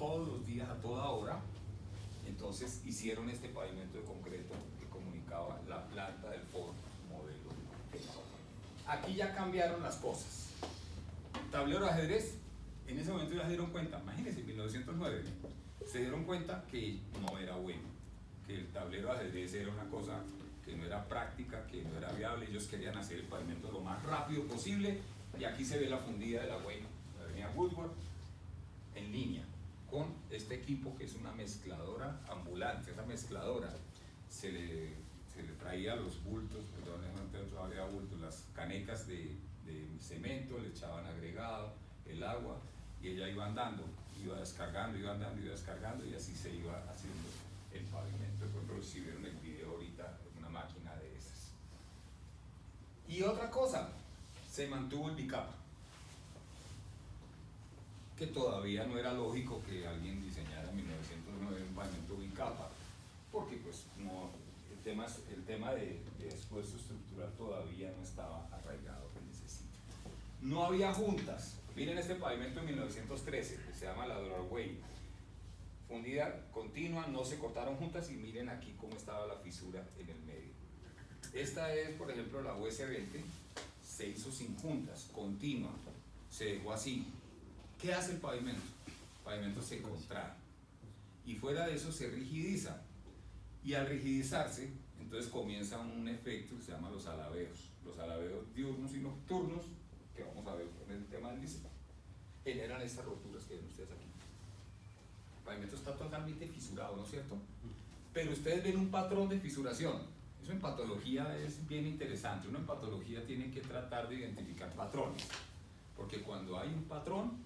todos los días, a toda hora. Entonces hicieron este pavimento de concreto que comunicaba la planta del Ford modelo. Aquí ya cambiaron las cosas. Tablero de ajedrez, en ese momento ya se dieron cuenta, imagínense, en 1909, se dieron cuenta que no era bueno, que el tablero de ajedrez era una cosa que no era práctica, que no era viable. Ellos querían hacer el pavimento lo más rápido posible, y aquí se ve la fundida de la Wayne, la avenida Woodward, en línea, con este equipo que es una mezcladora ambulante. Esa mezcladora se le traía los bultos, perdón, no todavía bultos, las canecas de cemento, le echaban agregado, el agua, y ella iba andando, iba descargando, iba andando, iba descargando, y así se iba haciendo el pavimento. Por ejemplo, si vieron el video ahorita, una máquina de esas. Y otra cosa, se mantuvo el bicapa, que todavía no era lógico que alguien diseñara en 1909 un pavimento bicapa, porque pues no, el tema de esfuerzo estructural todavía no estaba arraigado en ese sitio. No había juntas. Miren este pavimento en 1913, que se llama la Broadway, fundida continua, no se cortaron juntas, y miren aquí cómo estaba la fisura en el medio. Esta es, por ejemplo, la US 20, se hizo sin juntas, continua, se dejó así. ¿Qué hace el pavimento? El pavimento se contrae, y fuera de eso se rigidiza, y al rigidizarse, entonces comienza un efecto que se llama los alabeos diurnos y nocturnos, que vamos a ver en el tema del diseño, generan estas roturas que ven ustedes aquí. El pavimento está totalmente fisurado, ¿no es cierto? Pero ustedes ven un patrón de fisuración. Eso en patología es bien interesante. Uno en patología tiene que tratar de identificar patrones, porque cuando hay un patrón,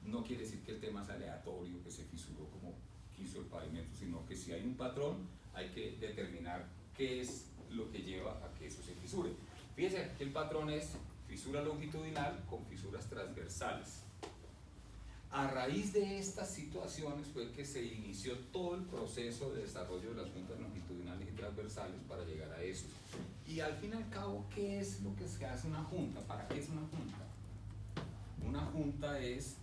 no quiere decir que el tema es aleatorio, que se fisuró como quiso el pavimento, sino que si hay un patrón, hay que determinar qué es lo que lleva a que eso se fisure. Fíjense que el patrón es fisura longitudinal con fisuras transversales. A raíz de estas situaciones fue que se inició todo el proceso de desarrollo de las juntas longitudinales y transversales para llegar a eso. Y al fin y al cabo, ¿qué es lo que se hace una junta? ¿Para qué es una junta? Una junta es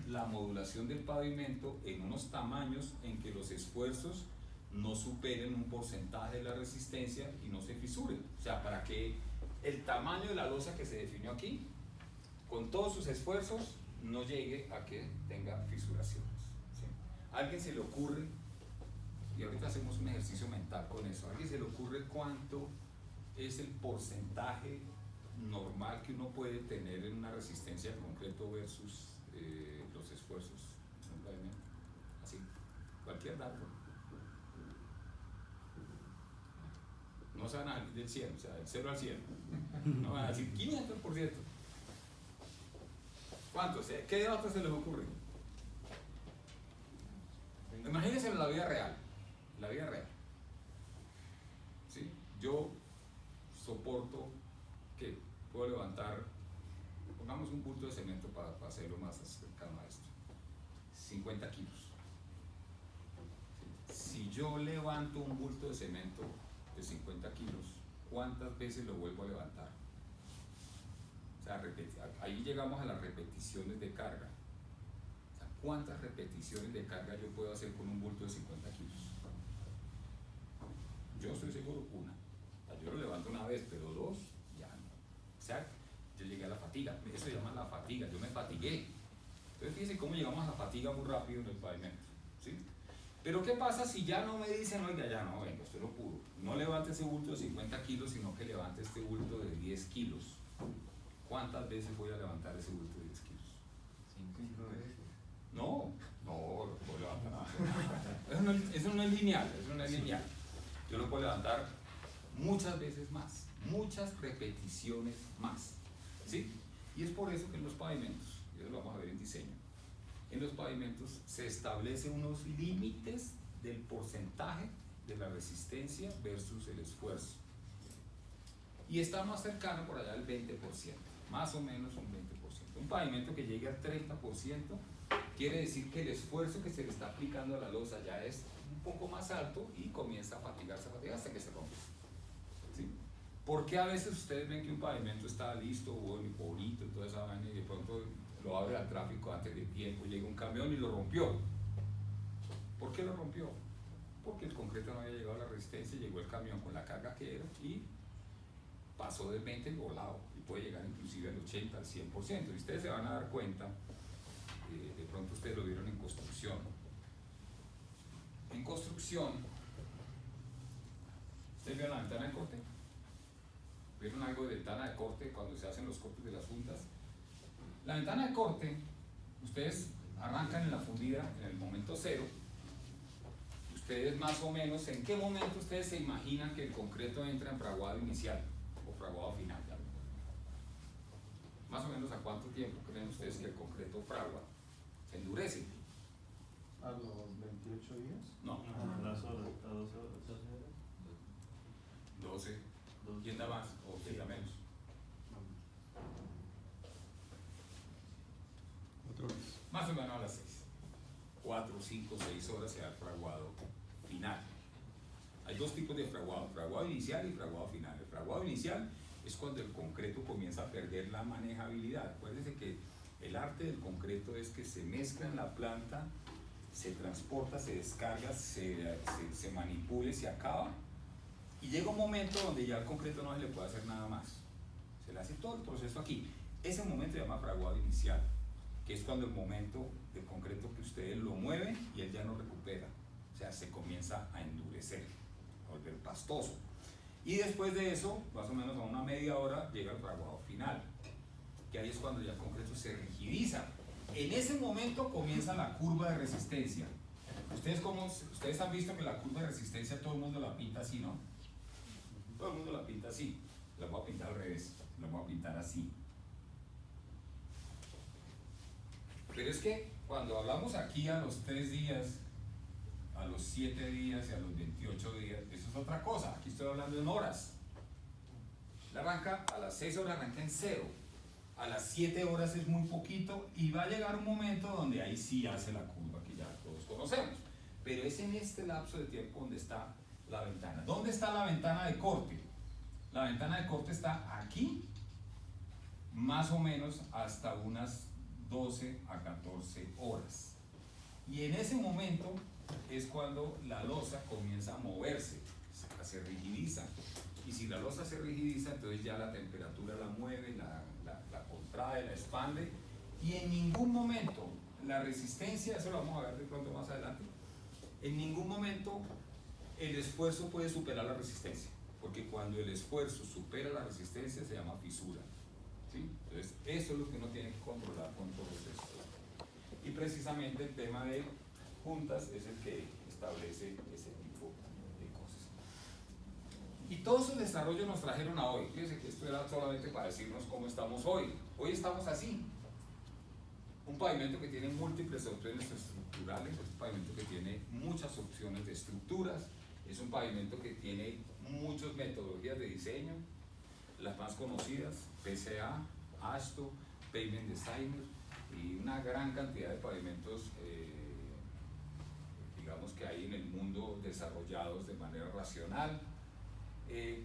la modulación del pavimento en unos tamaños en que los esfuerzos no superen un porcentaje de la resistencia y no se fisuren. O sea, para que el tamaño de la losa que se definió aquí, con todos sus esfuerzos, no llegue a que tenga fisuraciones, ¿sí? ¿A alguien se le ocurre, y ahorita hacemos un ejercicio mental con eso, a alguien se le ocurre cuánto es el porcentaje normal que uno puede tener en una resistencia en concreto versus los esfuerzos en un pavimento? Así, cualquier dato. No se van a salir del 100, o sea, del 0 al 100. No van a decir 500%. ¿Cuántos? ¿Qué datos se les ocurre? Imagínense en la vida real. La vida real. ¿Sí? Yo soporto que puedo levantar, pongamos un bulto de cemento para hacerlo más cercano a esto, 50 kilos. Si yo levanto un bulto de cemento de 50 kilos, ¿cuántas veces lo vuelvo a levantar? O sea, ahí llegamos a las repeticiones de carga. O sea, ¿cuántas repeticiones de carga yo puedo hacer con un bulto de 50 kilos? Yo estoy seguro, una. O sea, yo lo levanto una vez, pero dos, ya no. O sea, yo llegué a la fatiga. Eso se llama la fatiga. Yo me fatigué. Entonces, fíjense cómo llegamos a la fatiga muy rápido en el pavimento, ¿sí? Pero ¿qué pasa si ya no me dicen, oiga, ya no, venga, usted no pudo? No levante ese bulto de 50 kilos, sino que levante este bulto de 10 kilos. ¿Cuántas veces voy a levantar ese bulto de 10 kilos? 5 veces. No lo puedo levantar nada. Eso no es lineal, eso no es lineal. Yo lo puedo levantar muchas veces más, muchas repeticiones más, ¿sí? Y es por eso que en los pavimentos, y eso lo vamos a ver en diseño, en los pavimentos se establece unos límites del porcentaje de la resistencia versus el esfuerzo. Y está más cercano por allá del 20%, más o menos un 20%. Un pavimento que llegue al 30% quiere decir que el esfuerzo que se le está aplicando a la losa ya es un poco más alto y comienza a fatigarse hasta que se rompe, ¿sí? ¿Por qué a veces ustedes ven que un pavimento está listo, bueno, bonito y toda esa vaina, y de pronto lo abre al tráfico antes de tiempo, llega un camión y lo rompió. ¿Por qué lo rompió? Porque el concreto no había llegado a la resistencia, llegó el camión con la carga que era y pasó del 20 volado y puede llegar inclusive al 80, al 100%. Y ustedes se van a dar cuenta, de pronto ustedes lo vieron en construcción. En construcción, ¿ustedes vieron la ventana de corte? ¿Vieron algo de ventana de corte cuando se hacen los cortes de las juntas? La ventana de corte, ustedes arrancan en la fundida en el momento cero. Ustedes más o menos, ¿en qué momento ustedes se imaginan que el concreto entra en fraguado inicial o fraguado final? Más o menos, ¿a cuánto tiempo creen ustedes que el concreto fragua? ¿Se endurece? ¿A los 28 días? No. A las horas, a 12 horas. 12. ¿Quién da más o quién da menos? 4 horas. Más o menos a las 6. 4, 5, 6 horas se da el fraguado final. Hay dos tipos de fraguado: fraguado inicial y fraguado final. El fraguado inicial es cuando el concreto comienza a perder la manejabilidad. Acuérdense que el arte del concreto es que se mezcla en la planta, se transporta, se descarga, se manipula, se acaba, y llega un momento donde ya el concreto no se le puede hacer nada más. Se le hace todo el proceso aquí. Ese momento se llama fraguado inicial, que es cuando el momento del concreto que ustedes lo mueven y él ya no recupera. O sea, se comienza a endurecer, a volver pastoso. Y después de eso, más o menos a una media hora, llega el fraguado final, que ahí es cuando ya el concreto se rigidiza. En ese momento comienza la curva de resistencia. Ustedes han visto que la curva de resistencia todo el mundo la pinta así, ¿no? Todo el mundo la pinta así. La voy a pintar al revés, la voy a pintar así. Pero es que cuando hablamos aquí a los 3 días, a los 7 días y a los 28 días, eso es otra cosa. Aquí estoy hablando en horas. La arranca a las 6 horas, arranca en 0. A las 7 horas es muy poquito y va a llegar un momento donde ahí sí hace la curva que ya todos conocemos. Pero es en este lapso de tiempo donde está la ventana. ¿Dónde está la ventana de corte? La ventana de corte está aquí, más o menos hasta unas 12 a 14 horas. Y en ese momento es cuando la losa comienza a moverse, se rigidiza. Y si la losa se rigidiza, entonces ya la temperatura la mueve, la contrae, la expande. Y en ningún momento la resistencia, eso lo vamos a ver de pronto más adelante, en ningún momento el esfuerzo puede superar la resistencia. Porque cuando el esfuerzo supera la resistencia se llama fisura. ¿Sí? Entonces, eso es lo que uno tiene que controlar con todo esto. Y precisamente el tema de juntas es el que establece ese tipo de cosas. Y todo ese desarrollo nos trajeron a hoy. Fíjense que esto era solamente para decirnos cómo estamos hoy. Hoy estamos así. Un pavimento que tiene múltiples opciones estructurales, es un pavimento que tiene muchas opciones de estructuras, es un pavimento que tiene muchas metodologías de diseño, las más conocidas, PCA, ASTO, Pavement Designer, y una gran cantidad de pavimentos, digamos que hay en el mundo desarrollados de manera racional,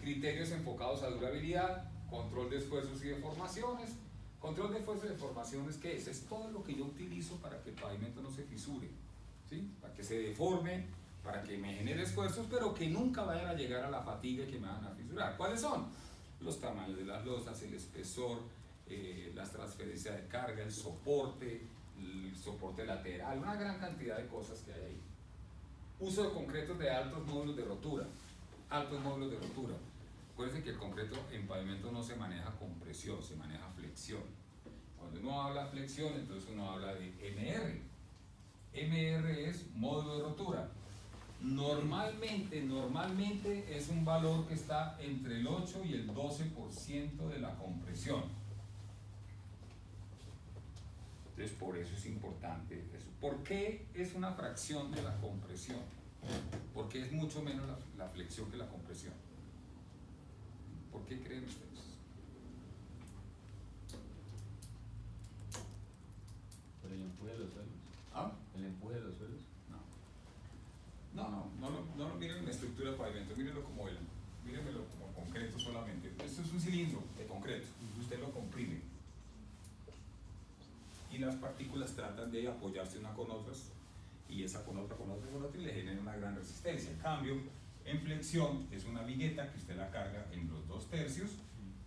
criterios enfocados a durabilidad, control de esfuerzos y deformaciones. Control de esfuerzos y deformaciones, ¿qué es? Es todo lo que yo utilizo para que el pavimento no se fisure, ¿sí? Para que se deforme, para que me genere esfuerzos, pero que nunca vayan a llegar a la fatiga y que me van a fisurar. ¿Cuáles son? Los tamaños de las losas, el espesor, las transferencias de carga, el soporte lateral, una gran cantidad de cosas que hay ahí. Uso de concretos de altos módulos de rotura. Altos módulos de rotura. Acuérdense que el concreto en pavimento no se maneja con presión, se maneja flexión. Cuando uno habla flexión, entonces uno habla de MR. MR es módulo de rotura. Normalmente es un valor que está entre el 8 y el 12% de la compresión. Entonces por eso es importante eso. ¿Por qué es una fracción de la compresión? Porque es mucho menos la flexión que la compresión. ¿Por qué creen ustedes? Por el empuje de los suelos. ¿Ah? El empuje de los suelos. No lo miren en la estructura del pavimento, mírenmelo como concreto solamente. Esto es un cilindro de concreto, usted lo comprime. y las partículas tratan de apoyarse una con otras, y esa con otra, y le genera una gran resistencia. En cambio, en flexión es una vigueta que usted la carga en los 2/3,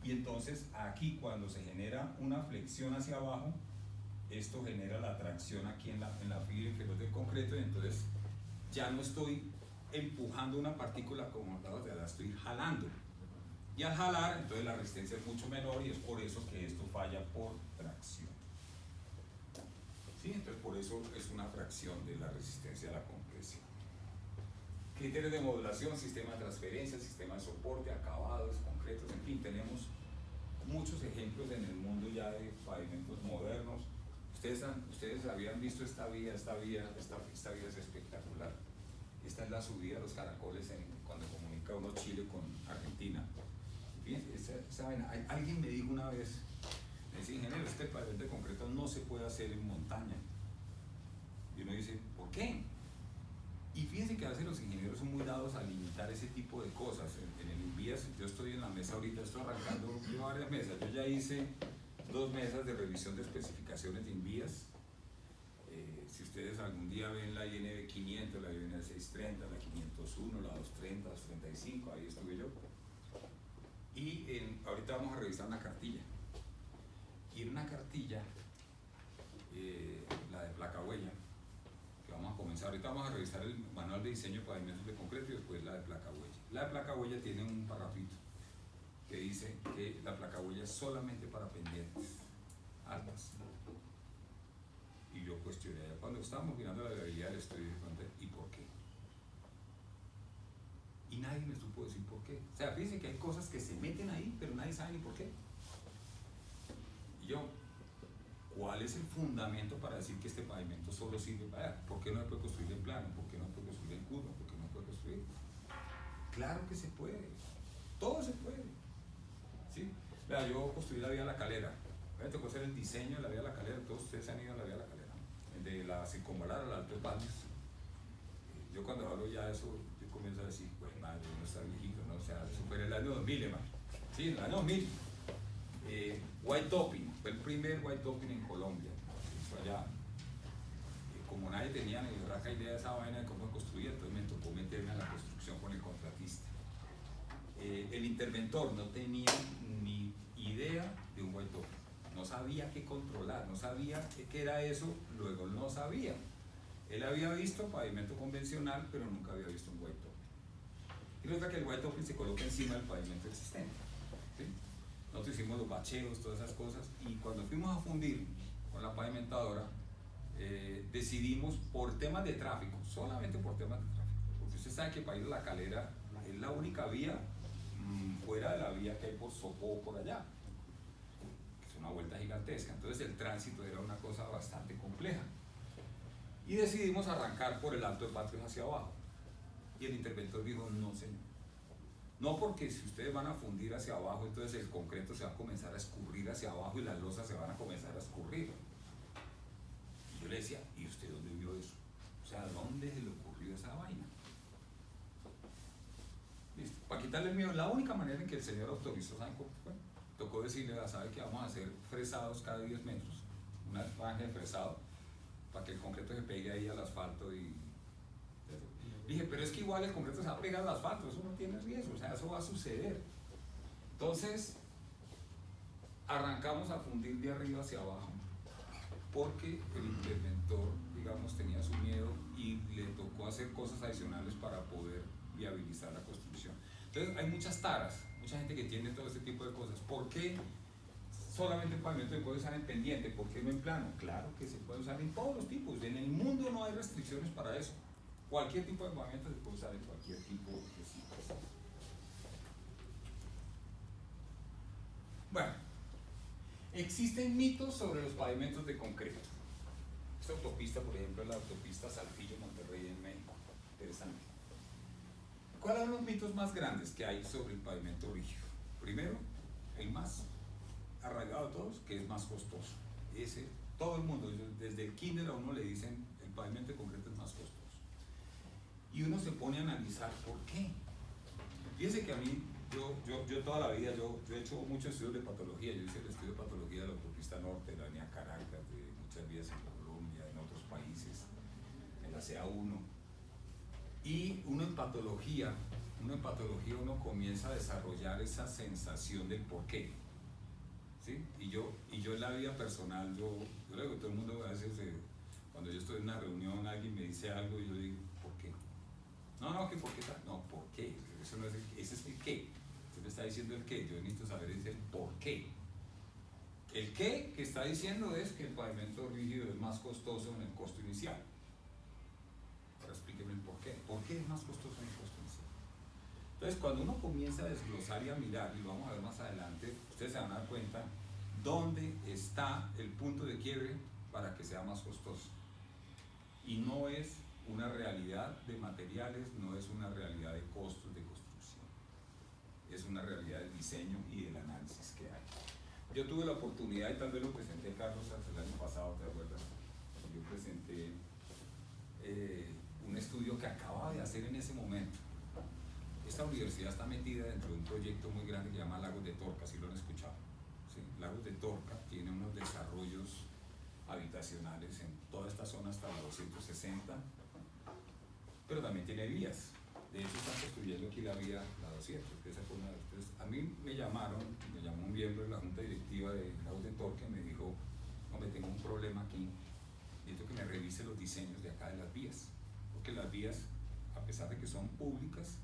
y entonces aquí cuando se genera una flexión hacia abajo, esto genera la tracción aquí en la fibra inferior del concreto, y entonces ya no estoy empujando una partícula como la estoy jalando. Y al jalar, entonces la resistencia es mucho menor, y es por eso que esto falla por tracción. ¿Sí? Entonces por eso es una fracción de la resistencia a la compresión. Criterios de modulación, sistema de transferencia, sistema de soporte, acabados, concretos, en fin, tenemos muchos ejemplos en el mundo ya de pavimentos modernos. Ustedes habían visto esta vía es espectacular. Esta es la subida de los caracoles cuando comunica uno Chile con Argentina. Fíjense, alguien me dijo una vez, me dice, ingeniero, este pavimento de concreto no se puede hacer en montaña. Y uno dice, ¿por qué? Y fíjense que a veces los ingenieros son muy dados a limitar ese tipo de cosas. En el INVIAS, yo estoy en la mesa ahorita, estoy arrancando varias mesas. Yo ya hice 2 mesas de revisión de especificaciones de INVIAS. Si ustedes algún día ven la INV 500, la INV 630, la 501, la 230, la 235, ahí estuve yo. Y ahorita vamos a revisar una cartilla. Y en una cartilla, la de placa huella, que vamos a comenzar, ahorita vamos a revisar el manual de diseño de pavimentos de concreto y después la de placa huella. La de placa huella tiene un parrafito que dice que la placa huella es solamente para pendientes altas. Y yo cuestioné, cuando estábamos mirando la viabilidad del estudio, ¿y por qué? Y nadie me supo decir por qué. O sea, fíjense que hay cosas que se meten ahí, pero nadie sabe ni por qué. Y yo, ¿cuál es el fundamento para decir que este pavimento solo sirve para? ¿Por qué no se puede construir en plano? ¿Por qué no se puede construir en curva? ¿Por qué no se puede construir? Claro que se puede, todo se puede. ¿Sí? Vea, yo construí la vía La Calera. Me tocó hacer el diseño de la vía La Calera. Todos ustedes han ido a la vía La Calera, ¿no? De la circunvalar al Alto de Palmas. Yo cuando hablo ya de eso, yo comienzo a decir, pues madre, uno está viejito, ¿no? O sea, eso fue en el año 2000, hermano. Sí, en el año 2000. White Topping, fue el primer White Topping en Colombia. Fue allá. Como nadie tenía ni raca idea de esa vaina de cómo construir, entonces me tocó meterme a la construcción con el contratista. El interventor no tenía ni idea de un White Topping. No sabía qué controlar, no sabía qué era eso, luego no sabía. Él había visto pavimento convencional, pero nunca había visto un White Topping. Y resulta que el White Topping se coloca encima del pavimento existente. ¿Sí? Nosotros hicimos los bacheos, todas esas cosas, y cuando fuimos a fundir con la pavimentadora, decidimos por temas de tráfico, solamente por temas de tráfico, porque usted sabe que para ir a La Calera es la única vía fuera de la vía que hay por Sopó, por allá. Es una vuelta gigantesca, entonces el tránsito era una cosa bastante compleja. Y decidimos arrancar por el Alto de Patrios hacia abajo. Y el interventor dijo, no señor. No, porque si ustedes van a fundir hacia abajo, entonces el concreto se va a comenzar a escurrir hacia abajo y las losas se van a comenzar a escurrir. Y yo le decía, ¿y usted dónde vio eso? O sea, ¿dónde se le ocurrió esa vaina? ¿Listo? Para quitarle el miedo, la única manera en que el señor autorizó, ¿saben cómo fue? Tocó decirle, ¿sabe que vamos a hacer fresados cada 10 metros? Una franja de fresado, para que el concreto se pegue ahí al asfalto y... Dije, pero es que igual el concreto se va a pegar al asfalto, eso no tiene riesgo, o sea, eso va a suceder. Entonces, arrancamos a fundir de arriba hacia abajo, porque el interventor, digamos, tenía su miedo y le tocó hacer cosas adicionales para poder viabilizar la construcción. Entonces, hay muchas taras, mucha gente que tiene todo este tipo de cosas. ¿Por qué solamente el pavimento se puede usar en pendiente? ¿Por qué no en plano? Claro que se puede usar en todos los tipos, en el mundo no hay restricciones para eso. Cualquier tipo de pavimento se puede usar en cualquier tipo de sitios. Bueno, existen mitos sobre los pavimentos de concreto. Esta autopista, por ejemplo, es la autopista Saltillo-Monterrey en México. Interesante. ¿Cuáles son los mitos más grandes que hay sobre el pavimento rígido? Primero, el más arraigado de todos, que es más costoso. Ese, todo el mundo, desde el kinder a uno le dicen el pavimento de concreto es más costoso. Y uno se pone a analizar por qué. Fíjense que a mí, yo toda la vida, yo he hecho muchos estudios de patología. Yo hice el estudio de patología de la autopista norte, de la avenida Caracas, de hacer vías en Colombia, en otros países, en la CA1. Y uno en patología uno comienza a desarrollar esa sensación del porqué. ¿Sí? Y yo en la vida personal, yo le digo a todo el mundo, a veces cuando yo estoy en una reunión, alguien me dice algo y yo digo, ¿por qué? No, que por qué tal. No, ¿por qué? Eso no es ese es el qué. Usted me está diciendo el qué, yo necesito saber el por qué. El qué que está diciendo es que el pavimento rígido es más costoso en el costo inicial. Ahora explíqueme el por qué. ¿Por qué es más costoso en el costo inicial? Entonces, cuando uno comienza a desglosar y a mirar, y lo vamos a ver más adelante, ustedes se van a dar cuenta dónde está el punto de quiebre para que sea más costoso. Y no es una realidad de materiales, no es una realidad de costos de construcción. Es una realidad del diseño y del análisis que hay. Yo tuve la oportunidad, y tal vez lo presenté, Carlos, el año pasado, ¿te acuerdas? Yo presenté un estudio que acababa de hacer en ese momento. Esta universidad está metida dentro de un proyecto muy grande que se llama Lagos de Torca, si lo han escuchado. ¿Sí? Lagos de Torca tiene unos desarrollos habitacionales en toda esta zona hasta la 260, pero también tiene vías. De hecho, están construyendo aquí la vía, la 200. Esa fue una de las. Entonces, a mí me llamó un miembro de la junta directiva de Lagos de Torca y me dijo, hombre, tengo un problema aquí, necesito que me revise los diseños de acá de las vías, porque las vías, a pesar de que son públicas,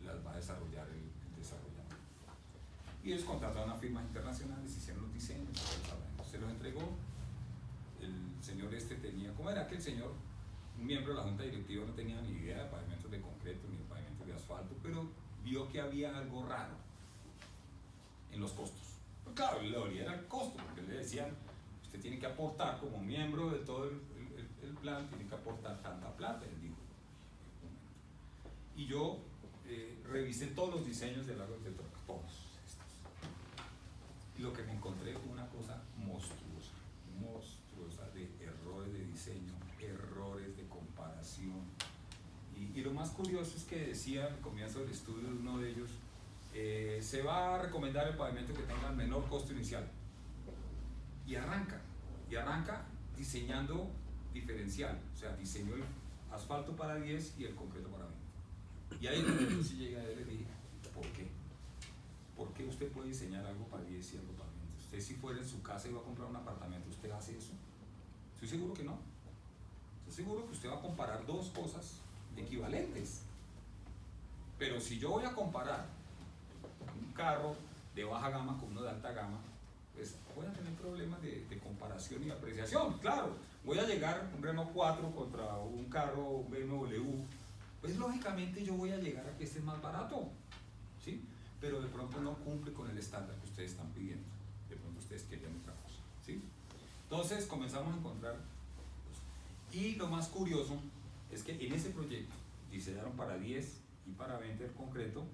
las va a desarrollar el desarrollador. Y ellos contrataron a firmas internacionales, hicieron los diseños, se los entregó. El señor tenía, ¿cómo era aquel señor? Un miembro de la junta directiva, no tenía ni idea de pavimentos de concreto ni de pavimentos de asfalto, pero vio que había algo raro en los costos. Pues claro, le dolía era el costo, porque le decían, usted tiene que aportar como miembro de todo el plan, tiene que aportar tanta plata, él dijo. Y yo revisé todos los diseños de Lagos de Torca, todos estos. Y lo que me encontré fue una cosa monstruosa de errores de diseño, errores de comparación. Y lo más curioso es que decía al comienzo del estudio de uno de ellos, se va a recomendar el pavimento que tenga el menor costo inicial. Y arranca diseñando diferencial, o sea, diseñó el asfalto para 10 y el concreto para 20. Y ahí yo sí llegué a él y le dije, ¿por qué? ¿Por qué usted puede diseñar algo para 10 y algo para 20? Usted si fuera en su casa y va a comprar un apartamento, ¿usted hace eso? Estoy seguro que no. Estoy seguro que usted va a comparar dos cosas equivalentes. Pero si yo voy a comparar un carro de baja gama con uno de alta gama, pues voy a tener problemas de comparación y apreciación. Claro, voy a llegar un Renault 4 contra un carro BMW, pues lógicamente yo voy a llegar a que este es más barato, ¿sí? Pero de pronto no cumple con el estándar que ustedes están pidiendo. De pronto ustedes querían otra cosa, ¿sí? Entonces comenzamos a encontrar. Y lo más curioso es que en ese proyecto diseñaron para 10 y para 20 el concreto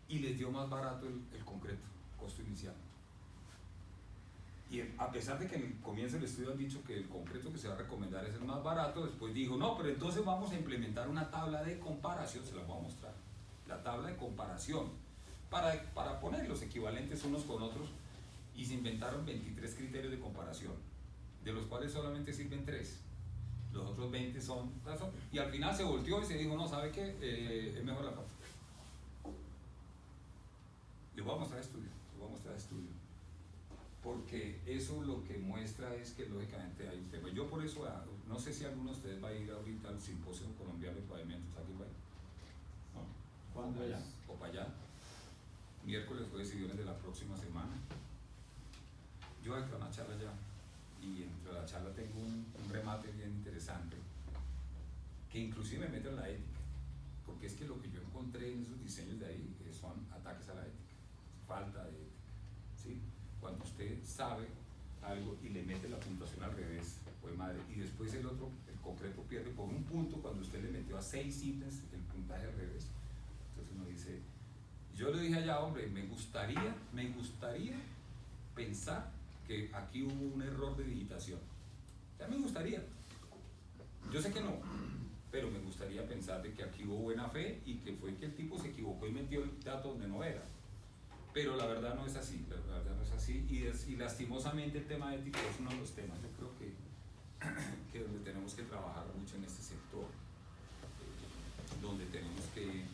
y les dio más barato el concreto, costo inicial. Y a pesar de que en el comienzo del estudio han dicho que el concreto que se va a recomendar es el más barato, después dijo, no, pero entonces vamos a implementar una tabla de comparación, se la voy a mostrar. La tabla de comparación, para poner los equivalentes unos con otros, y se inventaron 23 criterios de comparación, de los cuales solamente sirven 3. Los otros 20 son, y al final se volteó y se dijo, no, ¿sabe qué? Es mejor la parte. Les voy a mostrar estudio, porque eso lo que muestra es que lógicamente hay un tema. Yo por eso, no sé si alguno de ustedes va a ir ahorita al simposio colombiano de pavimentos, ¿alguien va a ir? ¿No? ¿Cuándo allá, es? o para allá, miércoles, jueves y viernes de la próxima semana. Yo voy a dar una charla ya, y entre la charla tengo un remate bien interesante, que inclusive me mete en la ética, porque es que lo que yo encontré en esos diseños de ahí son ataques a la ética, falta de ética, ¿sí? Cuando usted sabe algo y le mete la puntuación al revés, pues madre, y después el concreto pierde por un punto cuando usted le metió a 6 ítems el puntaje al revés. Entonces uno dice, yo le dije allá, hombre, me gustaría pensar que aquí hubo un error de digitación. Ya me gustaría. Yo sé que no, pero me gustaría pensar de que aquí hubo buena fe y que fue que el tipo se equivocó y metió el dato donde no era. Pero la verdad no es así, y lastimosamente el tema ético es uno de los temas. Yo creo que que donde tenemos que trabajar mucho en este sector, donde tenemos que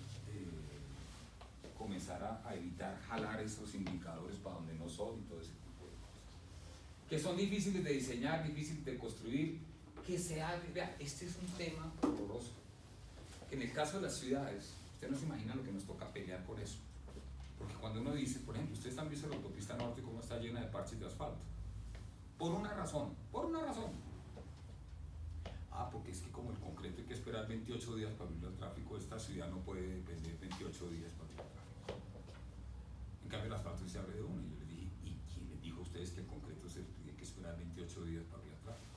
comenzar a evitar jalar esos indicadores para donde no son y todo ese tipo de cosas. Que son difíciles de diseñar, difíciles de construir, que se haga. Vea, este es un tema horroroso. Que en el caso de las ciudades, usted no se imagina lo que nos toca pelear por eso. Porque cuando uno dice, por ejemplo, ustedes han visto la autopista norte cómo está llena de parches de asfalto. Por una razón, por una razón. Ah, porque es que como el concreto hay que esperar 28 días para abrir el tráfico, esta ciudad no puede depender 28 días para abrir el tráfico. En cambio el asfalto se abre de uno. Y yo les dije, ¿y quién les dijo a ustedes que el concreto se tiene que esperar 28 días para abrir el tráfico?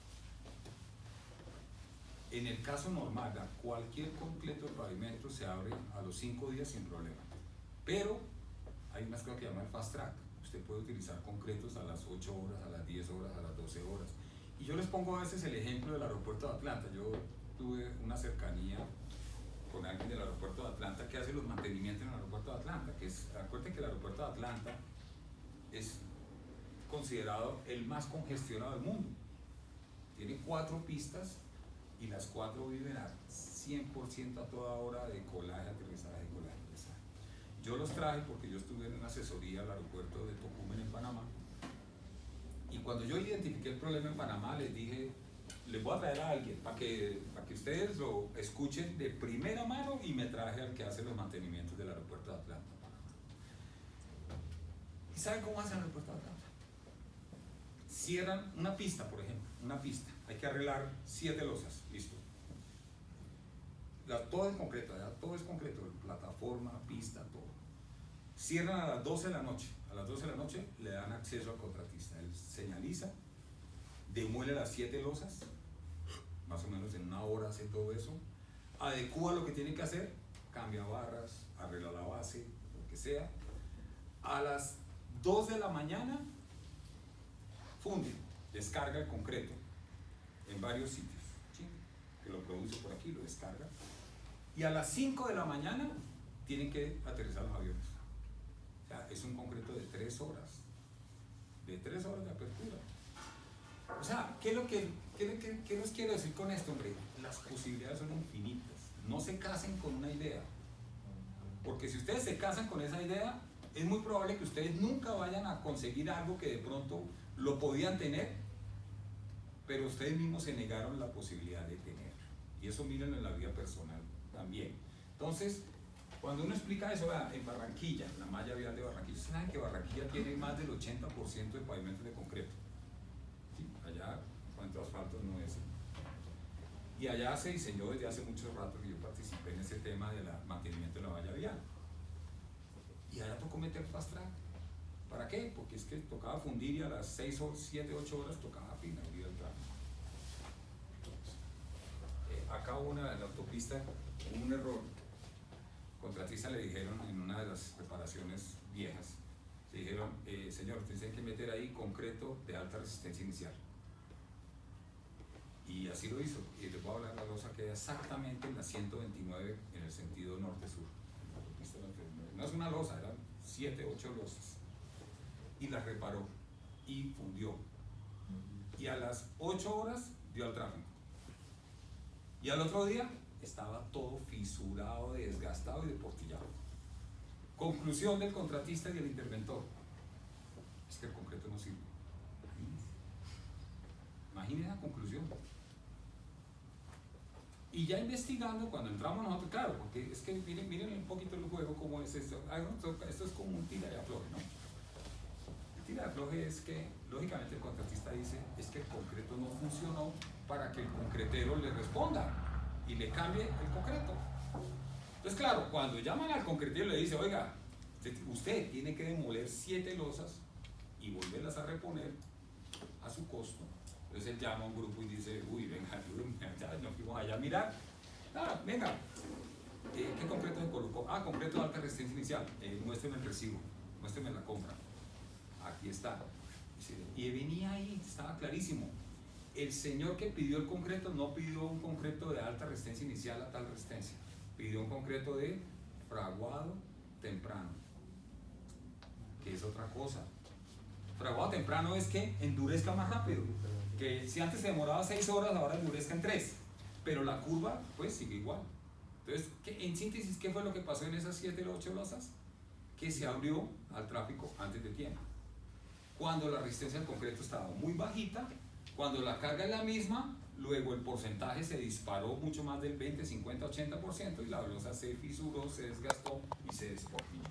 En el caso normal, cualquier concreto de pavimento se abre a los 5 días sin problema. Pero hay unas cosas que llaman el fast track. Usted puede utilizar concretos a las 8 horas, a las 10 horas, a las 12 horas. Y yo les pongo a veces el ejemplo del aeropuerto de Atlanta. Yo tuve una cercanía con alguien del aeropuerto de Atlanta que hace los mantenimientos en el aeropuerto de Atlanta. Acuérdense que el aeropuerto de Atlanta es considerado el más congestionado del mundo. Tiene 4 pistas y las 4 viven a 100% a toda hora de colaje, aterrizaje, colaje, aterrizaje. Yo los traje porque yo estuve en una asesoría al aeropuerto de Tocumen en Panamá. Y cuando yo identifiqué el problema en Panamá, les dije, les voy a traer a alguien para que ustedes lo escuchen de primera mano, y me traje al que hace los mantenimientos del aeropuerto de Atlanta. ¿Y saben cómo hace el aeropuerto de Atlanta? Cierran una pista, por ejemplo, una pista. Hay que arreglar 7 losas, listo. Todo es concreto, ¿verdad? Todo es concreto, plataforma, pista, todo. Cierran a las 12 de la noche. A las 12 de la noche le dan acceso al contratista. Él señaliza, demuele las 7 losas, más o menos en 1 hora hace todo eso, adecúa lo que tiene que hacer, cambia barras, arregla la base, lo que sea. A las 2 de la mañana funde, descarga el concreto en varios sitios, ¿sí? Que lo produce por aquí, lo descarga. Y a las 5 de la mañana tienen que aterrizar los aviones. O sea, es un concreto de 3 horas. De 3 horas de apertura. O sea, ¿qué nos quiero decir con esto, hombre? Las posibilidades son infinitas. No se casen con una idea. Porque si ustedes se casan con esa idea, es muy probable que ustedes nunca vayan a conseguir algo que de pronto lo podían tener, pero ustedes mismos se negaron la posibilidad de tener. Y eso miren en la vida personal también. Entonces, cuando uno explica eso, en Barranquilla, la malla vial de Barranquilla, ustedes saben que Barranquilla tiene más del 80% de pavimentos de concreto. ¿Sí? Allá, cuanto asfalto no es. Y allá se diseñó desde hace mucho rato, que yo participé en ese tema del mantenimiento de la malla vial. Y allá tocó meter fast track. ¿Para qué? Porque es que tocaba fundir y a las 6 o 7, 8 horas tocaba abrir el tráfico. Acá hubo en la autopista un error. Contratista le dijeron en una de las reparaciones viejas, le dijeron, señor, ustedes tienen que meter ahí concreto de alta resistencia inicial. Y así lo hizo. Y les voy a hablar, la losa queda exactamente en la 129 en el sentido norte-sur. No es una losa, eran 7, 8 losas. Y las reparó y fundió. Y a las 8 horas dio al tráfico. Y al otro día estaba todo fisurado, desgastado y deportillado. Conclusión del contratista y del interventor: es que el concreto no sirve. Imagínense la conclusión. Y ya investigando, cuando entramos nosotros, claro, porque es que miren un poquito el juego, cómo es esto. Esto es como un tira y afloje, ¿no? El tira y afloje es que, lógicamente, el contratista dice, es que el concreto no funcionó para que el concretero le responda y le cambie el concreto. Entonces, claro, cuando llaman al concretero y le dice, oiga, usted tiene que demoler 7 losas y volverlas a reponer a su costo. Entonces él llama a un grupo y dice, uy, venga, nos fuimos allá a mirar. Ah, venga, ¿qué concreto se colocó? Ah, concreto de alta resistencia inicial. Muéstrame el recibo, muéstrame la compra. Aquí está. Y venía ahí, estaba clarísimo. El señor que pidió el concreto no pidió un concreto de alta resistencia inicial a tal resistencia. Pidió un concreto de fraguado temprano, que es otra cosa. fraguado temprano es que endurezca más rápido. Que si antes se demoraba 6 horas, ahora endurezca en 3. Pero la curva, pues, sigue igual. Entonces, en síntesis, ¿qué fue lo que pasó en esas 7 o 8 losas? Que se abrió al tráfico antes de tiempo. Cuando la resistencia al concreto estaba muy bajita, cuando la carga es la misma, luego el porcentaje se disparó mucho más del 20, 50, 80% y la losa se fisuró, se desgastó y se descortinó.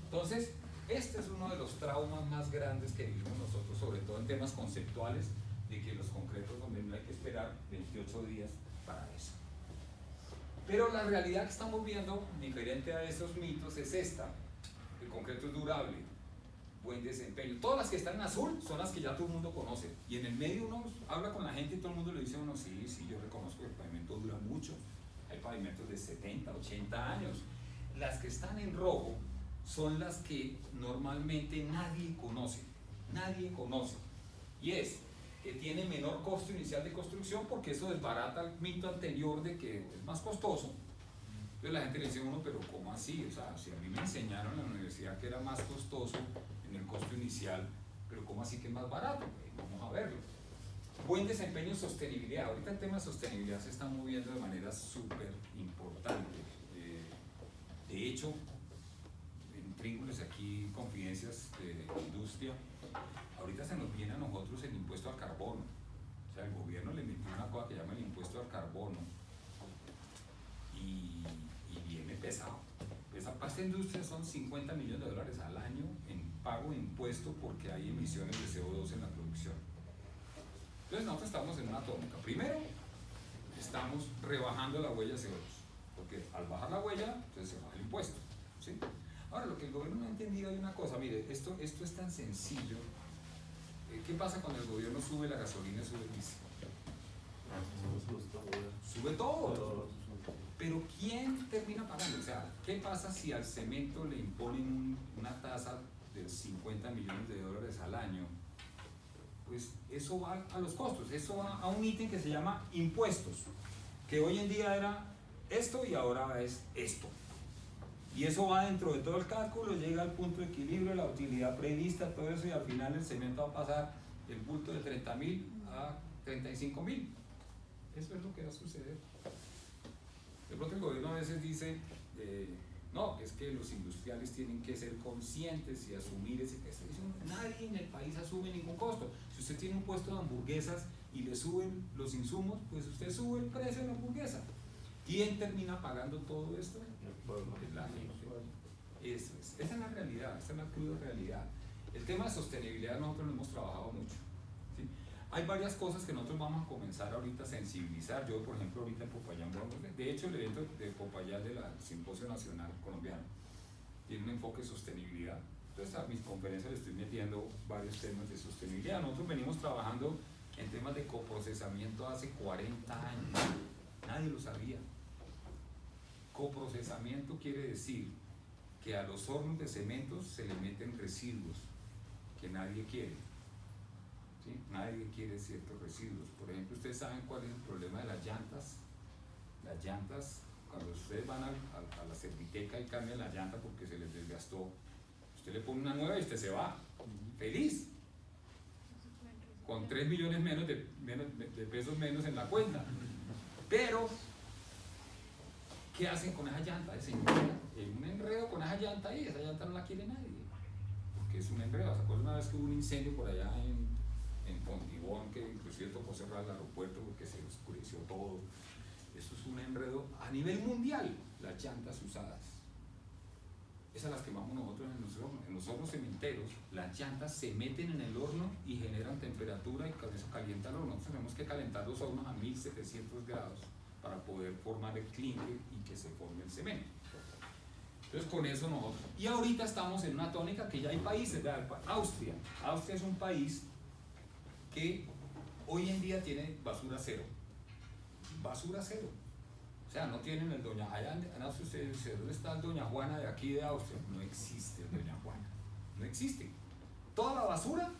Entonces, este es uno de los traumas más grandes que vivimos nosotros, sobre todo en temas conceptuales, de que los concretos donde no hay que esperar 28 días para eso. Pero la realidad que estamos viendo, diferente a esos mitos, es esta. El concreto es durable, buen desempeño. Todas las que están en azul son las que ya todo el mundo conoce. Y en el medio uno habla con la gente y todo el mundo le dice a uno, sí, yo reconozco que el pavimento dura mucho. Hay pavimentos de 70, 80 años. Las que están en rojo son las que normalmente nadie conoce. Nadie conoce. Y es que tiene menor costo inicial de construcción porque eso desbarata el mito anterior de que es más costoso. Entonces la gente le dice a uno, pero ¿cómo así? O sea, si a mí me enseñaron en la universidad que era más costoso en el costo inicial, pero ¿cómo así que es más barato? Vamos a verlo. Buen desempeño y sostenibilidad. Ahorita el tema de sostenibilidad se está moviendo de manera súper importante. De hecho, en Tríngules aquí, confidencias de industria, ahorita se nos viene a nosotros el impuesto al carbono. O sea, el gobierno le metió una cosa que llama el impuesto al carbono. Y viene pesado. Para esta industria son $50 millones al año en pago de impuesto porque hay emisiones de CO2 en la producción. Entonces nosotros estamos en una tónica. Primero, estamos rebajando la huella CO2, porque al bajar la huella, entonces se baja el impuesto, ¿sí? Ahora, lo que el gobierno no ha entendido hay una cosa, mire, esto es tan sencillo. ¿Qué pasa cuando el gobierno sube la gasolina y sube el diésel? Sube todo. Pero ¿quién termina pagando? O sea, ¿qué pasa si al cemento le imponen una tasa de $50 millones al año? Pues eso va a los costos, eso va a un ítem que se llama impuestos, que hoy en día era esto y ahora es esto. Y eso va dentro de todo el cálculo, llega al punto de equilibrio, la utilidad prevista, todo eso, y al final el cemento va a pasar el bulto de 30.000 a 35.000. Eso es lo que va a suceder. De pronto el gobierno a veces dice, no, es que los industriales tienen que ser conscientes y asumir ese peso. Nadie en el país asume ningún costo. Si usted tiene un puesto de hamburguesas y le suben los insumos, pues usted sube el precio de la hamburguesa. ¿Quién termina pagando todo esto? Es la gente. Eso es. Esa es la realidad, esa es la cruda realidad. El tema de sostenibilidad nosotros lo hemos trabajado mucho. ¿Sí? Hay varias cosas que nosotros vamos a comenzar ahorita a sensibilizar. Yo, por ejemplo, ahorita en Popayán, de hecho el evento de Popayán del Simposio Nacional Colombiano tiene un enfoque de sostenibilidad. Entonces a mis conferencias le estoy metiendo varios temas de sostenibilidad. Nosotros venimos trabajando en temas de coprocesamiento hace 40 años. Nadie lo sabía. Coprocesamiento quiere decir que a los hornos de cementos se le meten residuos que nadie quiere. ¿Sí? Nadie quiere ciertos residuos. Por ejemplo, ustedes saben cuál es el problema de las llantas. Las llantas, cuando ustedes van a la serviteca y cambian la llanta porque se les desgastó, usted le pone una nueva y usted se va, feliz, con 3 millones de pesos menos en la cuenta. Pero, ¿qué hacen con esa llanta? Un enredo con esa llanta ahí, esa llanta no la quiere nadie, porque es un enredo. ¿Se acuerdan una vez que hubo un incendio por allá en Fontibón, que inclusive tocó cerrar el aeropuerto porque se oscureció todo? Eso es un enredo a nivel mundial, las llantas usadas. Esas las quemamos nosotros en los hornos cementeros. Las llantas se meten en el horno y generan temperatura y con eso calienta el horno. Nosotros tenemos que calentar los hornos a 1700 grados para poder formar el clinker y que se forme el cemento. Entonces con eso nosotros. Y ahorita estamos en una tónica que ya hay países, Austria. Austria es un país que hoy en día tiene basura cero. Basura cero. O sea, no tienen el Doña... Allá en Austria, ustedes, ¿dónde está el Doña Juana de aquí de Austria? No existe el Doña Juana. No existe. Toda la basura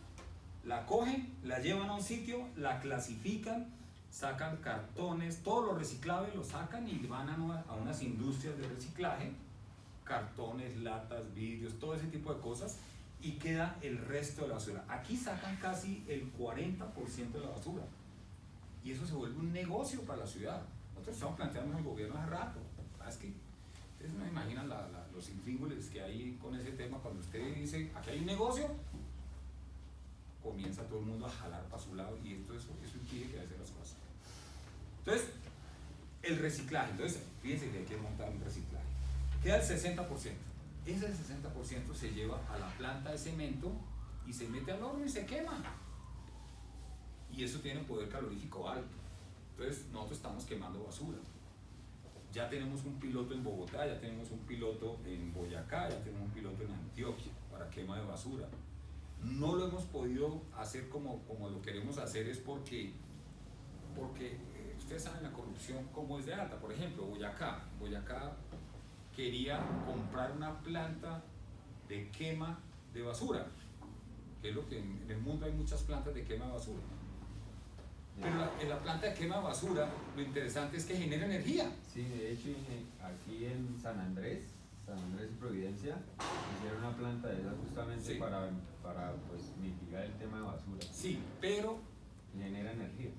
la cogen, la llevan a un sitio, la clasifican, sacan cartones, todo lo reciclable lo sacan y van a unas industrias de reciclaje, cartones, latas, vidrios, todo ese tipo de cosas, y queda el resto de la basura. Aquí sacan casi el 40% de la basura y eso se vuelve un negocio para la ciudad. Nosotros estamos planteando el gobierno hace rato. ¿Sabes qué? Ustedes no imaginan los intríngulis que hay con ese tema. Cuando usted dice, aquí hay un negocio, comienza todo el mundo a jalar para su lado y eso impide que hacer las cosas. Entonces, el reciclaje. Entonces, fíjense que hay que montar un reciclaje. Queda el 60%. Ese 60% se lleva a la planta de cemento y se mete al horno y se quema. Y eso tiene un poder calorífico alto. Entonces, nosotros estamos quemando basura. Ya tenemos un piloto en Bogotá, ya tenemos un piloto en Boyacá, ya tenemos un piloto en Antioquia para quema de basura. No lo hemos podido hacer como lo queremos hacer es porque ustedes saben la corrupción cómo es de alta. Por ejemplo, Boyacá quería comprar una planta de quema de basura, que es lo que en el mundo hay muchas plantas de quema de basura. Pero en la planta de quema de basura, lo interesante es que genera energía. Sí, de hecho, aquí en San Andrés y Providencia, hicieron una planta de esas justamente Sí. para pues, mitigar el tema de basura. Sí, pero Genera energía.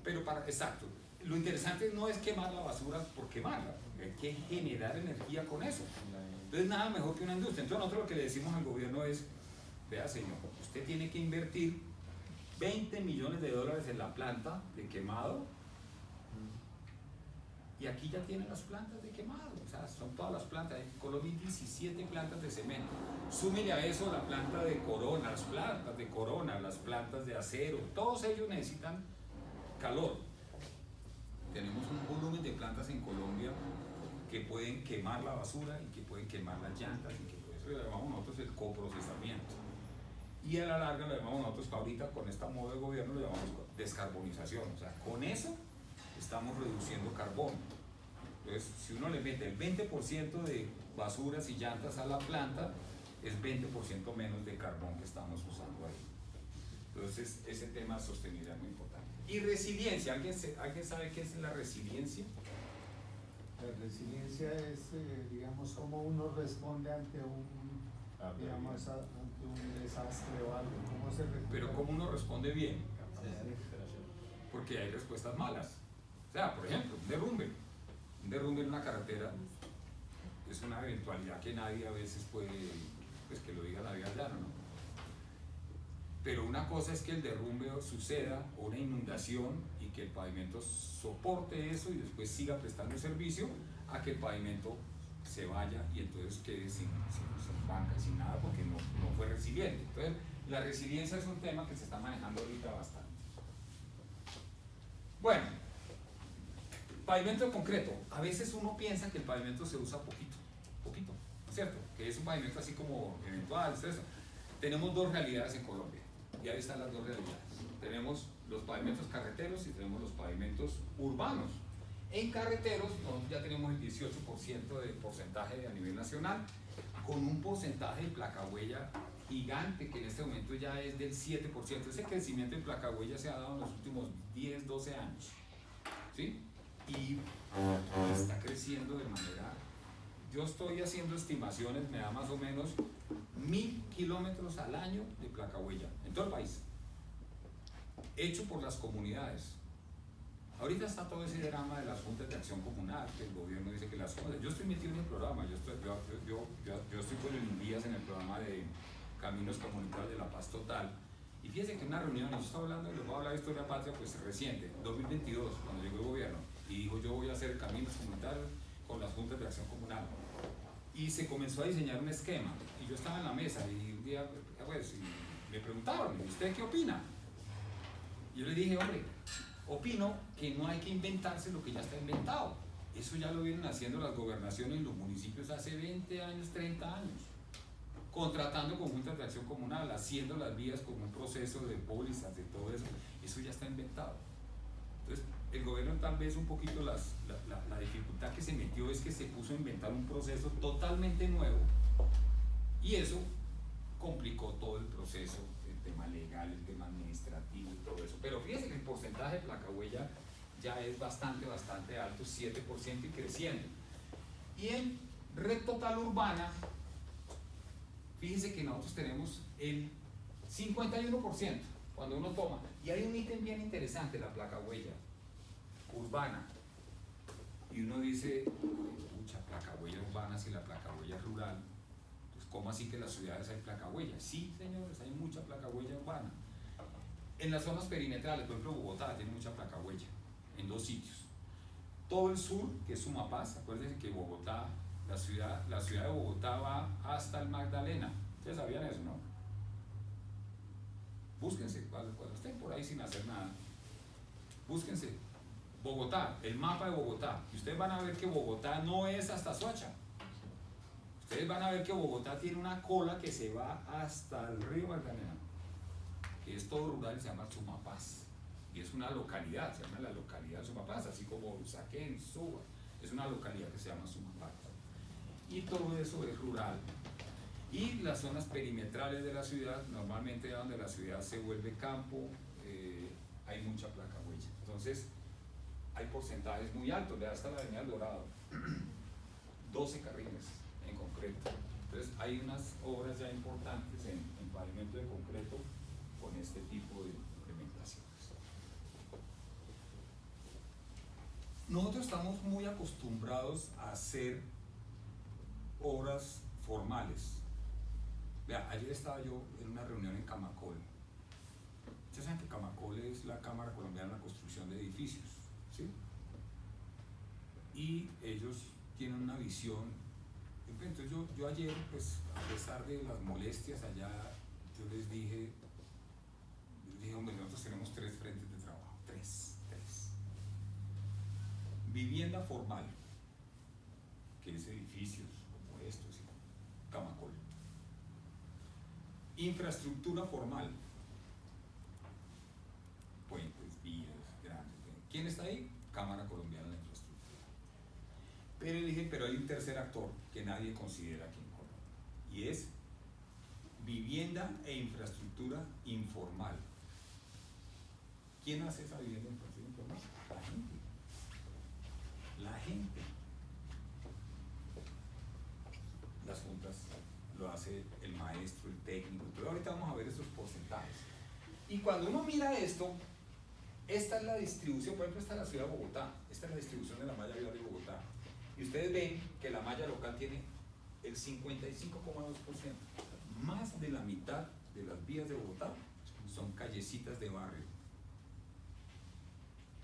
exacto. Lo interesante no es quemar la basura por quemarla, hay que generar energía con eso. Entonces, nada mejor que una industria. Entonces, nosotros lo que le decimos al gobierno es: vea, señor, usted tiene que invertir $20 millones en la planta de quemado. Y aquí ya tienen las plantas de quemado, o sea, son todas las plantas. En Colombia hay 17 plantas de cemento. Súmele a eso la planta de Corona, las plantas de Corona, las plantas de acero, todos ellos necesitan calor. Tenemos un volumen de plantas en Colombia que pueden quemar la basura y que pueden quemar las llantas, y que por eso le llamamos nosotros el coprocesamiento. Y a la larga le llamamos nosotros, ahorita con esta moda de gobierno, le llamamos descarbonización. O sea, con eso estamos reduciendo carbono. Entonces, si uno le mete el 20% de basuras y llantas a la planta, es 20% menos de carbón que estamos usando ahí. Entonces, ese tema de sostenibilidad es muy importante. Y resiliencia, ¿alguien sabe qué es la resiliencia? La resiliencia es, digamos, cómo uno responde ante ante un desastre o algo. ¿Cómo se recupera? Pero cómo uno responde bien, porque hay respuestas malas. O sea, por ejemplo, un derrumbe en una carretera es una eventualidad que nadie a veces puede, pues que lo diga la vida llana, ¿no? Pero una cosa es que el derrumbe suceda, o una inundación, y que el pavimento soporte eso y después siga prestando servicio, a que el pavimento se vaya y entonces quede sin banca, sin nada, porque no fue resiliente. Entonces, la resiliencia es un tema que se está manejando ahorita bastante. Bueno, pavimento en concreto. A veces uno piensa que el pavimento se usa poquito, ¿no es cierto? Que es un pavimento así como eventual, eso. Tenemos dos realidades en Colombia, y ahí están las dos realidades. Tenemos los pavimentos carreteros y tenemos los pavimentos urbanos. En carreteros nosotros ya tenemos el 18% de porcentaje a nivel nacional, con un porcentaje de placa huella gigante que en este momento ya es del 7%. Ese crecimiento en placa huella se ha dado en los últimos 10, 12 años, ¿sí? Y está creciendo de manera... Yo estoy haciendo estimaciones, me da más o menos 1000 kilómetros al año de placa huella en todo el país, hecho por las comunidades. Ahorita está todo ese drama de las juntas de acción comunal, que el gobierno dice que las juntas... Yo estoy metido en el programa, yo estoy con el INVIAS en el programa de Caminos Comunitarios de la Paz Total. Y fíjense que en una reunión, yo estaba hablando, les voy a hablar de Historia Patria, pues reciente, 2022, cuando llegó el gobierno, y dijo: yo voy a hacer caminos comunitarios con las juntas de acción comunal. Y se comenzó a diseñar un esquema, y yo estaba en la mesa, y un día, pues, y me preguntaron: ¿usted qué opina? Y yo le dije: hombre, opino que no hay que inventarse lo que ya está inventado. Eso ya lo vienen haciendo las gobernaciones y los municipios hace 20 años, 30 años. Contratando con juntas de acción comunal, haciendo las vías con un proceso de pólizas, de todo eso. Eso ya está inventado. Entonces, el gobierno tal vez un poquito la dificultad que se metió es que se puso a inventar un proceso totalmente nuevo. Y eso complicó todo el proceso, el tema legal, el tema administrativo y todo eso. Pero fíjense que el porcentaje de placa huella ya es bastante alto, 7% y creciendo. Y en red total urbana, fíjense que nosotros tenemos el 51% cuando uno toma. Y hay un ítem bien interesante, la placa huella urbana. Y uno dice, mucha placa huella urbana si la placa huella es rural. Pues ¿cómo así que en las ciudades hay placa huella? Sí, señores, hay mucha placa huella urbana. En las zonas perimetrales, por ejemplo Bogotá tiene mucha placa huella, en 2 sitios. Todo el sur, que es Sumapaz, acuérdense que Bogotá, la ciudad de Bogotá va hasta el Magdalena. ¿Ustedes sabían eso, no? Búsquense, cuando estén por ahí sin hacer nada, búsquense Bogotá, el mapa de Bogotá, y ustedes van a ver que Bogotá no es hasta Soacha. Ustedes van a ver que Bogotá tiene una cola que se va hasta el río Magdalena, que es todo rural y se llama Sumapaz. Y es una localidad, se llama la localidad de Sumapaz, así como Usaquén, Suba, es una localidad que se llama Sumapaz. Y todo eso es rural. Y las zonas perimetrales de la ciudad, normalmente donde la ciudad se vuelve campo, hay mucha placa huella. Entonces, hay porcentajes muy altos, le da hasta la Avenida El Dorado, 12 carriles en concreto. Entonces, hay unas obras ya importantes en pavimento de concreto con este tipo de implementaciones. Nosotros estamos muy acostumbrados a hacer obras formales. Vea, ayer estaba yo en una reunión en Camacol. Ustedes saben que Camacol es la Cámara Colombiana de la Construcción de Edificios, ¿sí? Y ellos tienen una visión. Entonces yo ayer, pues, a pesar de las molestias allá, yo les dije, hombre, nosotros tenemos 3 frentes de trabajo, 3. Vivienda formal, que es edificios como estos, ¿sí? Camacol. Infraestructura formal, puentes, vías, grandes. ¿Quién está ahí? Cámara Colombiana de Infraestructura. Pero dije, pero hay un tercer actor que nadie considera aquí en Colombia, y es vivienda e infraestructura informal. ¿Quién hace esa vivienda e infraestructura informal? La gente. La gente. Las juntas lo hace el maestro, el técnico, pero ahorita vamos a ver estos porcentajes. Y cuando uno mira esto, esta es la distribución, por ejemplo, esta es la ciudad de Bogotá, esta es la distribución de la malla vial de Bogotá. Y ustedes ven que la malla local tiene el 55,2%. Más de la mitad de las vías de Bogotá son callecitas de barrio.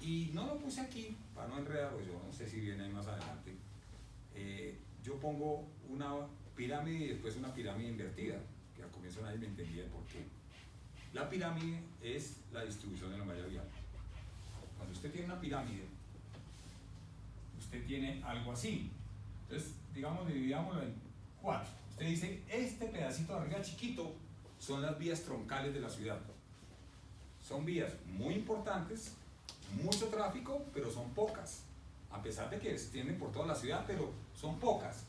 Y no lo puse aquí para no enredarlo, yo no sé si viene ahí más adelante. Yo pongo una pirámide y después una pirámide invertida, que al comienzo nadie me entendía el por qué. La pirámide es la distribución de la malla vial. Cuando usted tiene una pirámide, usted tiene algo así. Entonces, digamos, dividámoslo en 4. Usted dice, este pedacito de arriba chiquito son las vías troncales de la ciudad. Son vías muy importantes, mucho tráfico, pero son pocas. A pesar de que se extienden por toda la ciudad, pero son pocas.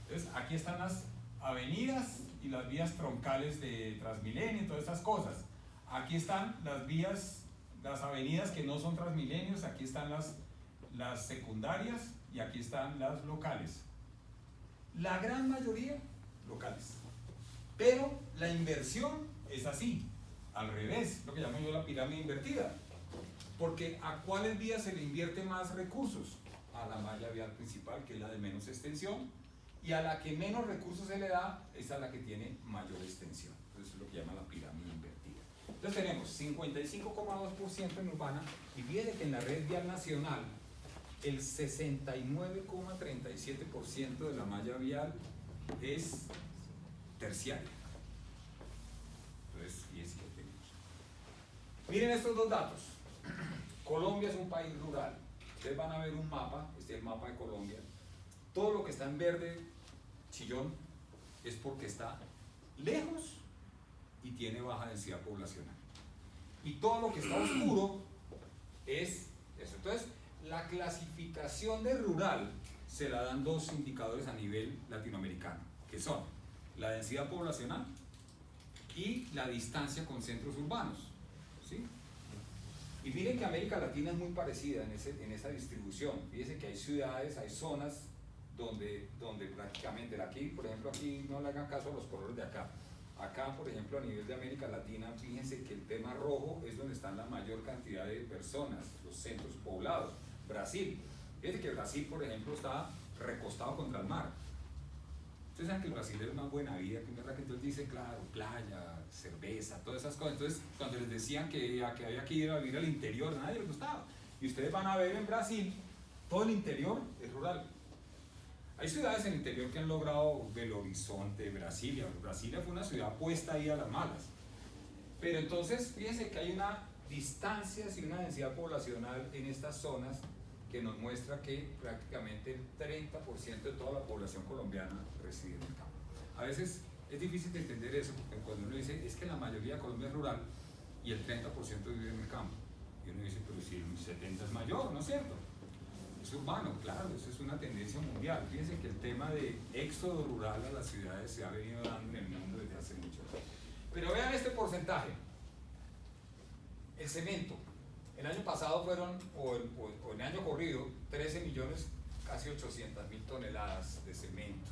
Entonces, aquí están las avenidas y las vías troncales de Transmilenio y todas estas cosas. Aquí están las vías, las avenidas que no son Transmilenios, aquí están las secundarias y aquí están las locales. La gran mayoría locales. Pero la inversión es así, al revés, lo que llamo yo la pirámide invertida. Porque ¿a cuáles vías se le invierte más recursos? A la malla vial principal, que es la de menos extensión, y a la que menos recursos se le da es a la que tiene mayor extensión. Entonces es lo que llama la pirámide invertida. Entonces tenemos 55,2% en urbana, y fíjense que en la red vial nacional el 69,37% de la malla vial es terciaria. Entonces fíjense que tenemos. Miren estos 2 datos. Colombia es un país rural. Ustedes van a ver un mapa, este es el mapa de Colombia. Todo lo que está en verde, chillón, es porque está lejos y tiene baja densidad poblacional. Y todo lo que está oscuro es eso. Entonces, la clasificación de rural se la dan 2 indicadores a nivel latinoamericano, que son la densidad poblacional y la distancia con centros urbanos, ¿sí? Y miren que América Latina es muy parecida en esa distribución. Fíjense que hay ciudades, hay zonas donde prácticamente, aquí, por ejemplo, aquí no le hagan caso a los colores de acá. Acá, por ejemplo, a nivel de América Latina, fíjense que el tema rojo es donde están la mayor cantidad de personas, los centros poblados. Brasil, fíjense que Brasil, por ejemplo, está recostado contra el mar. Ustedes saben que el brasileño es más buena vida que un berraco, entonces dice, claro, playa, cerveza, todas esas cosas. Entonces, cuando les decían que había que ir a vivir al interior, nadie les gustaba. Y ustedes van a ver en Brasil, todo el interior es rural. Hay ciudades en el interior que han logrado Belo Horizonte, Brasilia. Brasilia fue una ciudad puesta ahí a las malas. Pero entonces, fíjense que hay una distancia y una densidad poblacional en estas zonas que nos muestra que prácticamente el 30% de toda la población colombiana reside en el campo. A veces es difícil de entender eso, porque cuando uno dice, es que la mayoría de Colombia es rural y el 30% vive en el campo. Y uno dice, pero si el 70% es mayor, ¿no es cierto? Es urbano, claro, eso es una tendencia mundial. Fíjense que el tema de éxodo rural a las ciudades se ha venido dando en el mundo desde hace mucho tiempo. Pero vean este porcentaje. El cemento. El año pasado fueron, o el año corrido, 13 millones, casi 800.000 toneladas de cemento.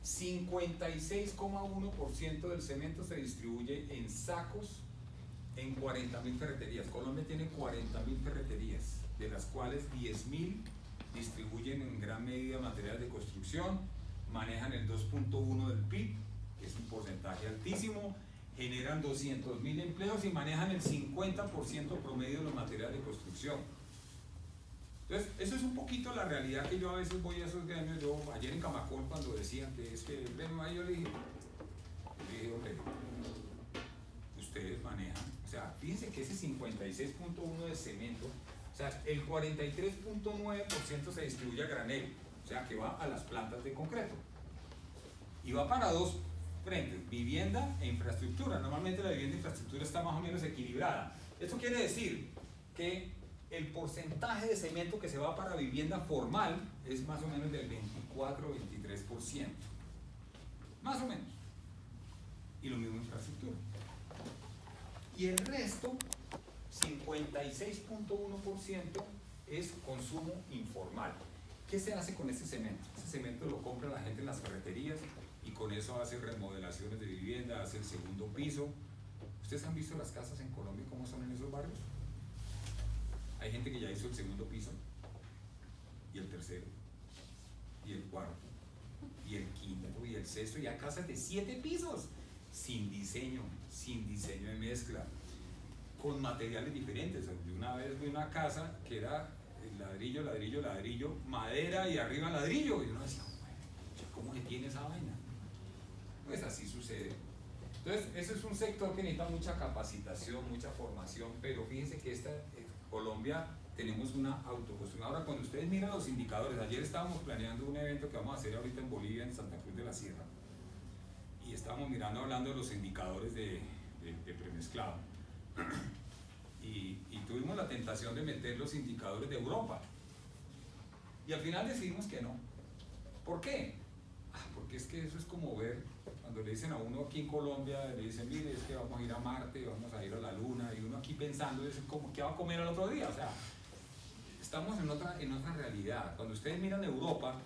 56,1% del cemento se distribuye en sacos en 40.000 ferreterías. Colombia tiene 40.000 ferreterías, de las cuales 10.000 distribuyen en gran medida materiales de construcción, manejan el 2.1 del PIB, que es un porcentaje altísimo, generan 200.000 empleos y manejan el 50% promedio de los materiales de construcción. Entonces, eso es un poquito la realidad que yo a veces voy a esos gremios. Yo ayer en Camacol, cuando decían que es que el gremio ahí, yo le dije, hombre, ustedes manejan, o sea, fíjense que ese 56.1 de cemento, o sea, el 43.9% se distribuye a granel, o sea, que va a las plantas de concreto. Y va para dos frentes, vivienda e infraestructura. Normalmente la vivienda e infraestructura está más o menos equilibrada. Esto quiere decir que el porcentaje de cemento que se va para vivienda formal es más o menos del 24-23%. Más o menos. Y lo mismo infraestructura. Y el resto, 56.1%, es consumo informal. ¿Qué se hace con ese cemento? Ese cemento lo compra la gente en las ferreterías y con eso hace remodelaciones de vivienda, hace el segundo piso. ¿Ustedes han visto las casas en Colombia cómo son en esos barrios? Hay gente que ya hizo el segundo piso, y el tercero, y el cuarto, y el quinto, y el sexto, y hay casas de 7 pisos, sin diseño de mezcla, con materiales diferentes. Yo una vez vi una casa que era ladrillo, ladrillo, ladrillo, madera y arriba ladrillo, y uno decía, ¿cómo se tiene esa vaina? Pues así sucede. Entonces, eso es un sector que necesita mucha capacitación, mucha formación, pero fíjense que Colombia tenemos una autoconstrucción. Ahora, cuando ustedes miran los indicadores, ayer estábamos planeando un evento que vamos a hacer ahorita en Bolivia, en Santa Cruz de la Sierra, y estábamos hablando de los indicadores de premezclado. Y tuvimos la tentación de meter los indicadores de Europa. Y al final decidimos que no. ¿Por qué? Porque es que eso es como ver, cuando le dicen a uno aquí en Colombia, le dicen, mire, es que vamos a ir a Marte, vamos a ir a la Luna, y uno aquí pensando, es como, ¿qué va a comer al otro día? O sea, estamos en otra realidad. Cuando ustedes miran Europa,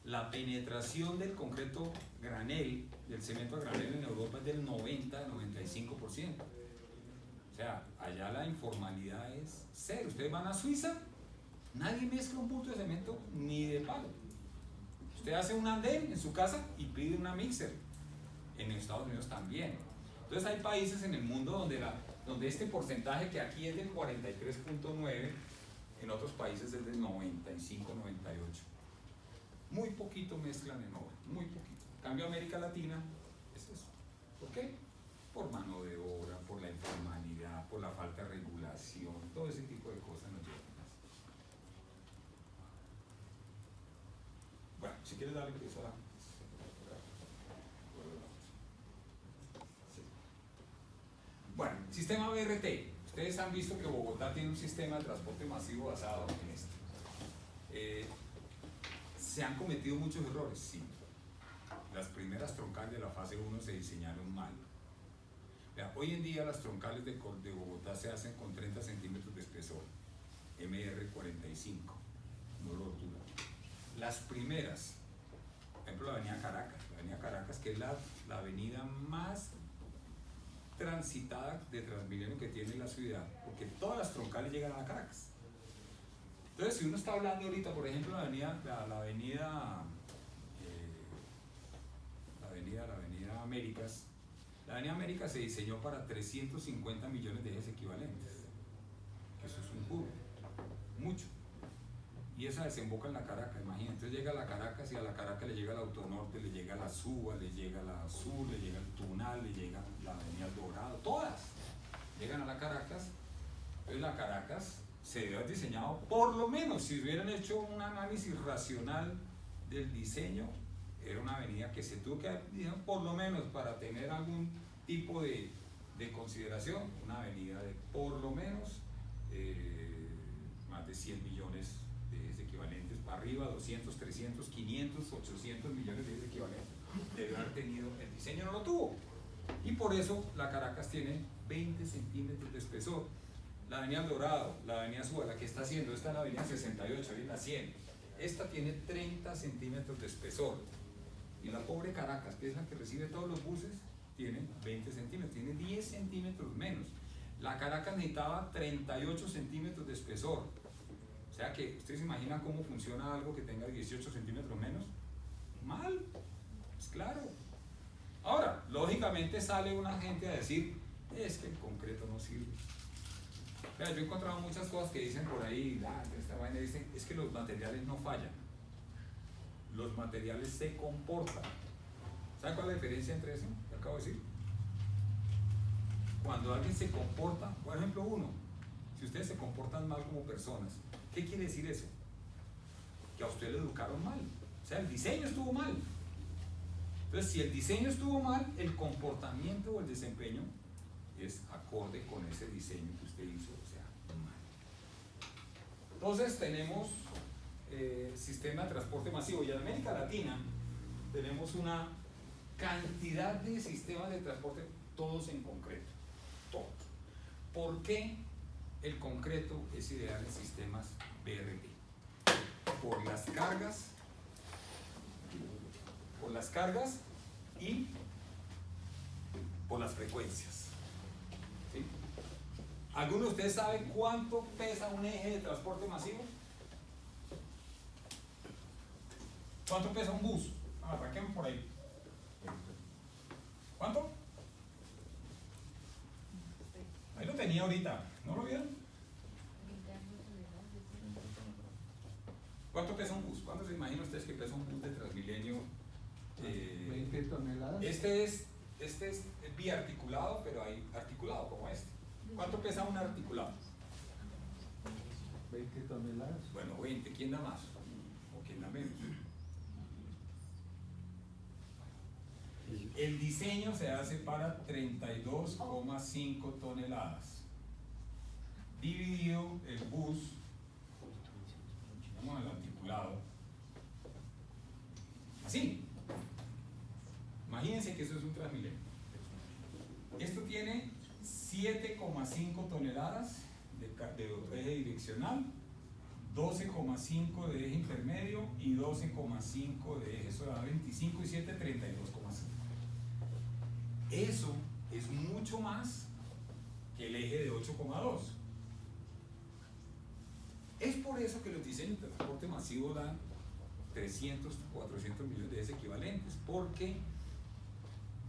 la penetración del concreto granel, del cemento a granel en Europa es del 90-95%. O sea, allá la informalidad es cero. Ustedes van a Suiza, nadie mezcla un punto de cemento ni de palo. Usted hace un andén en su casa y pide una mixer. En Estados Unidos también. Entonces hay países en el mundo donde este porcentaje, que aquí es del 43.9, en otros países es del 95-98. Muy poquito mezclan en obra, muy poquito. En cambio, América Latina es eso. ¿Por qué? Por mano de obra, por la informalidad, por la falta de regulación, todo ese tipo de cosas nos llevan a eso. Bueno, si quieres darle piso a... Bueno, sistema BRT. Ustedes han visto que Bogotá tiene un sistema de transporte masivo basado en esto. ¿Se han cometido muchos errores? Sí. Las primeras troncales de la fase 1 se diseñaron mal. Hoy en día las troncales de Bogotá se hacen con 30 centímetros de espesor, MR45, no lo altura. Las primeras ejemplo, la avenida Caracas, que es la avenida más transitada de Transmilenio que tiene la ciudad, porque todas las troncales llegan a Caracas. Entonces, si uno está hablando ahorita, por ejemplo, la avenida Américas, la avenida Américas se diseñó para 350 millones de ejes equivalentes, que eso es un cubo, mucho. Y esa desemboca en la Caracas, imagínate. Entonces llega a la Caracas y a la Caracas le llega el Autonorte, le llega la Suba, le llega la Sur, le llega el Tunal, le llega la Avenida El Dorado, todas llegan a la Caracas. Entonces la Caracas se debe haber diseñado, por lo menos, si hubieran hecho un análisis racional del diseño, era una avenida que se tuvo que haber diseñado, por lo menos para tener algún tipo de consideración, una avenida de por lo menos más de 100 millones de equivalentes para arriba, 200, 300, 500, 800 millones de equivalentes. Debe haber tenido, el diseño no lo tuvo. Y por eso la Caracas tiene 20 centímetros de espesor. La avenida El Dorado, la avenida Suba, la que está haciendo, esta es la avenida 68, ahí la 100. Esta tiene 30 centímetros de espesor. Y la pobre Caracas, que es la que recibe todos los buses, tiene 20 centímetros, tiene 10 centímetros menos. La Caracas necesitaba 38 centímetros de espesor. O sea que, ¿ustedes se imaginan cómo funciona algo que tenga 18 centímetros menos? Mal, pues claro. Ahora, lógicamente sale una gente a decir, es que el concreto no sirve. O sea, yo he encontrado muchas cosas que dicen por ahí, esta vaina dicen, es que los materiales no fallan. Los materiales se comportan. ¿Saben cuál es la diferencia entre eso que acabo de decir? Cuando alguien se comporta, por ejemplo si ustedes se comportan mal como personas, ¿qué quiere decir eso? Que a usted le educaron mal. O sea, el diseño estuvo mal. Entonces, si el diseño estuvo mal, el comportamiento o el desempeño es acorde con ese diseño que usted hizo, o sea, mal. Entonces, tenemos sistema de transporte masivo, y en América Latina tenemos una cantidad de sistemas de transporte, todos en concreto, todos. ¿Por qué el concreto es ideal en sistemas BRT? Por las cargas y por las frecuencias. ¿Sí? ¿Alguno de ustedes sabe cuánto pesa un eje de transporte masivo? ¿Cuánto pesa un bus? Arranquemos por ahí. ¿Cuánto? Ahí lo tenía ahorita, ¿no lo vieron? ¿Cuánto pesa un bus? ¿Cuánto se imaginan ustedes que pesa un bus de Transmilenio? 20 toneladas. Este es biarticulado, pero hay articulado como este. ¿Cuánto pesa un articulado? 20 toneladas. Bueno, 20. ¿Quién da más? ¿O quién da menos? El diseño se hace para 32,5 toneladas. Dividido el bus, vamos al articulado, así. Imagínense que eso es un Transmilenio. Esto tiene 7,5 toneladas de eje direccional, 12,5 de eje intermedio y 12,5 de eje. Eso da 25 y 7, 32,5. Eso es mucho más que el eje de 8,2. Es por eso que los diseños de transporte masivo dan 300, 400 millones de ejes equivalentes, porque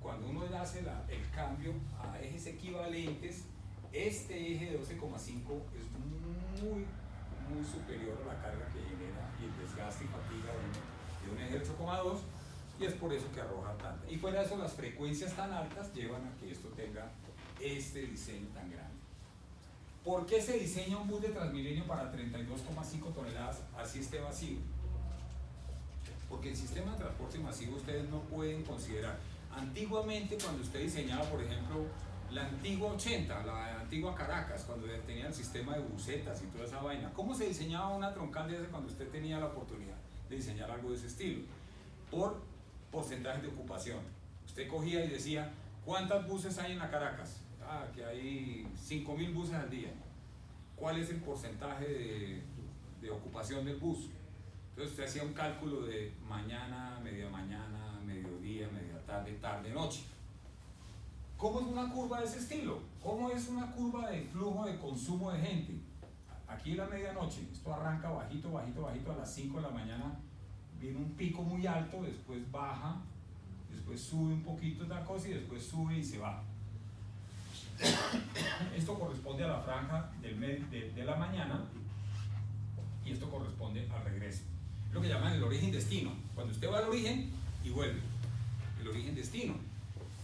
cuando uno hace el cambio a ejes equivalentes, este eje de 12,5 es muy superior a la carga que genera y el desgaste y fatiga de un eje de 8,2, y es por eso que arroja tanta. Y fuera de eso, las frecuencias tan altas llevan a que esto tenga este diseño tan grande. ¿Por qué se diseña un bus de Transmilenio para 32,5 toneladas así esté vacío? Porque el sistema de transporte masivo ustedes no pueden considerar. Antiguamente, cuando usted diseñaba, por ejemplo, la antigua 80, la antigua Caracas, cuando tenía el sistema de busetas y toda esa vaina, ¿cómo se diseñaba una troncal de ese cuando usted tenía la oportunidad de diseñar algo de ese estilo? Por porcentajes de ocupación. Usted cogía y decía, ¿cuántos buses hay en la Caracas? Que hay 5.000 buses al día. ¿Cuál es el porcentaje de ocupación del bus? Entonces usted hacía un cálculo de mañana, media mañana, tarde, tarde, noche. ¿Cómo es una curva de ese estilo? ¿Cómo es una curva de flujo de consumo de gente? Aquí en la medianoche, esto arranca bajito, bajito, bajito, a las 5 de la mañana viene un pico muy alto, después baja, después sube un poquito la cosa y después sube y se va. Esto corresponde a la franja de la mañana y esto corresponde al regreso. Es lo que llaman el origen-destino. Cuando usted va al origen y vuelve, el origen-destino.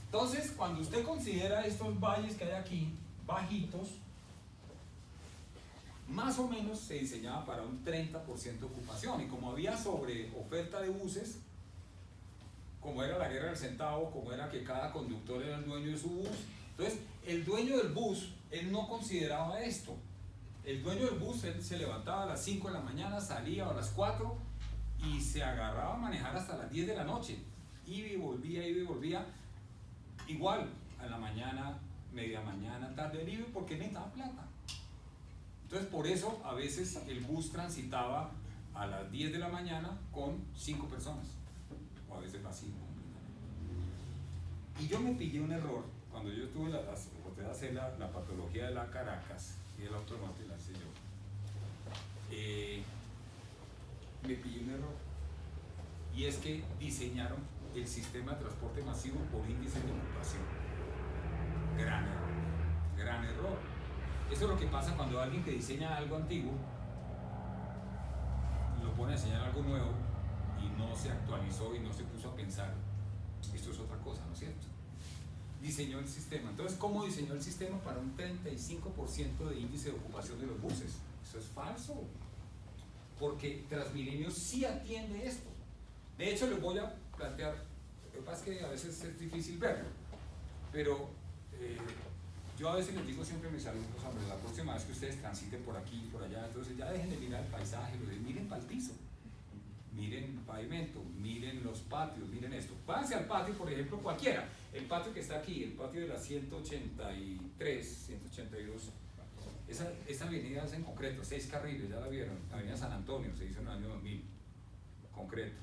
Entonces, cuando usted considera estos valles que hay aquí, bajitos, más o menos se diseñaba para un 30% de ocupación. Y como había sobre oferta de buses, como era la guerra del centavo, como era que cada conductor era el dueño de su bus, entonces el dueño del bus, él no consideraba esto. El dueño del bus, él se levantaba a las 5 de la mañana, salía a las 4 y se agarraba a manejar hasta las 10 de la noche. Iba y volvía, igual a la mañana, media mañana, tarde libre, porque necesitaba plata. Entonces por eso a veces el bus transitaba a las 10 de la mañana con 5 personas, o a veces vacío. Y yo me pillé un error cuando yo tuve la oportunidad de hacer la patología de la Caracas y el Autonorte, la hice yo. Me pillé un error, y es que diseñaron el sistema de transporte masivo por índice de ocupación. Gran error, gran error. Eso es lo que pasa cuando alguien que diseña algo antiguo lo pone a diseñar algo nuevo y no se actualizó y no se puso a pensar. Esto es otra cosa, ¿no es cierto? Diseñó el sistema. Entonces, ¿cómo diseñó el sistema para un 35% de índice de ocupación de los buses? Eso es falso, porque Transmilenio sí atiende esto. De hecho, les voy a plantear, lo que pasa es que a veces es difícil verlo, pero yo a veces les digo siempre a mis alumnos, hombre, la próxima vez que ustedes transiten por aquí y por allá, entonces ya dejen de mirar el paisaje, miren para el piso, miren el pavimento, miren los patios, miren esto. Váyanse al patio, por ejemplo, cualquiera. El patio que está aquí, el patio de la 183, 182, esa avenida es en concreto, 6 carriles, ya la vieron, la avenida San Antonio, se hizo en el año 2000, concreto,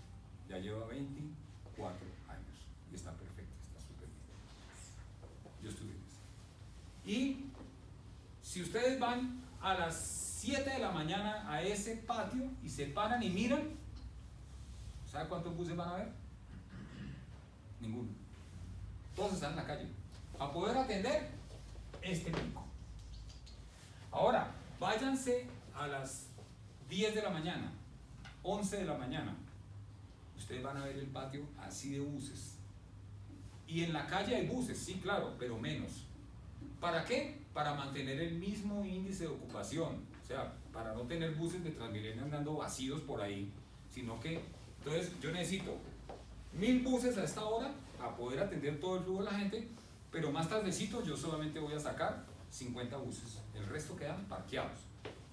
ya lleva 24 años y está perfecta, está súper bien. Yo estuve en eso. Y si ustedes van a las 7 de la mañana a ese patio y se paran y miran, ¿sabe cuántos buses van a ver? Ninguno. Todos están en la calle. A poder atender este pico. Ahora, váyanse a las 10 de la mañana, 11 de la mañana. Ustedes van a ver el patio así de buses. Y en la calle hay buses, sí, claro, pero menos. ¿Para qué? Para mantener el mismo índice de ocupación. O sea, para no tener buses de Transmilenio andando vacíos por ahí, sino que, entonces yo necesito 1000 buses a esta hora a poder atender todo el flujo de la gente, pero más tardecito yo solamente voy a sacar 50 buses, el resto quedan parqueados,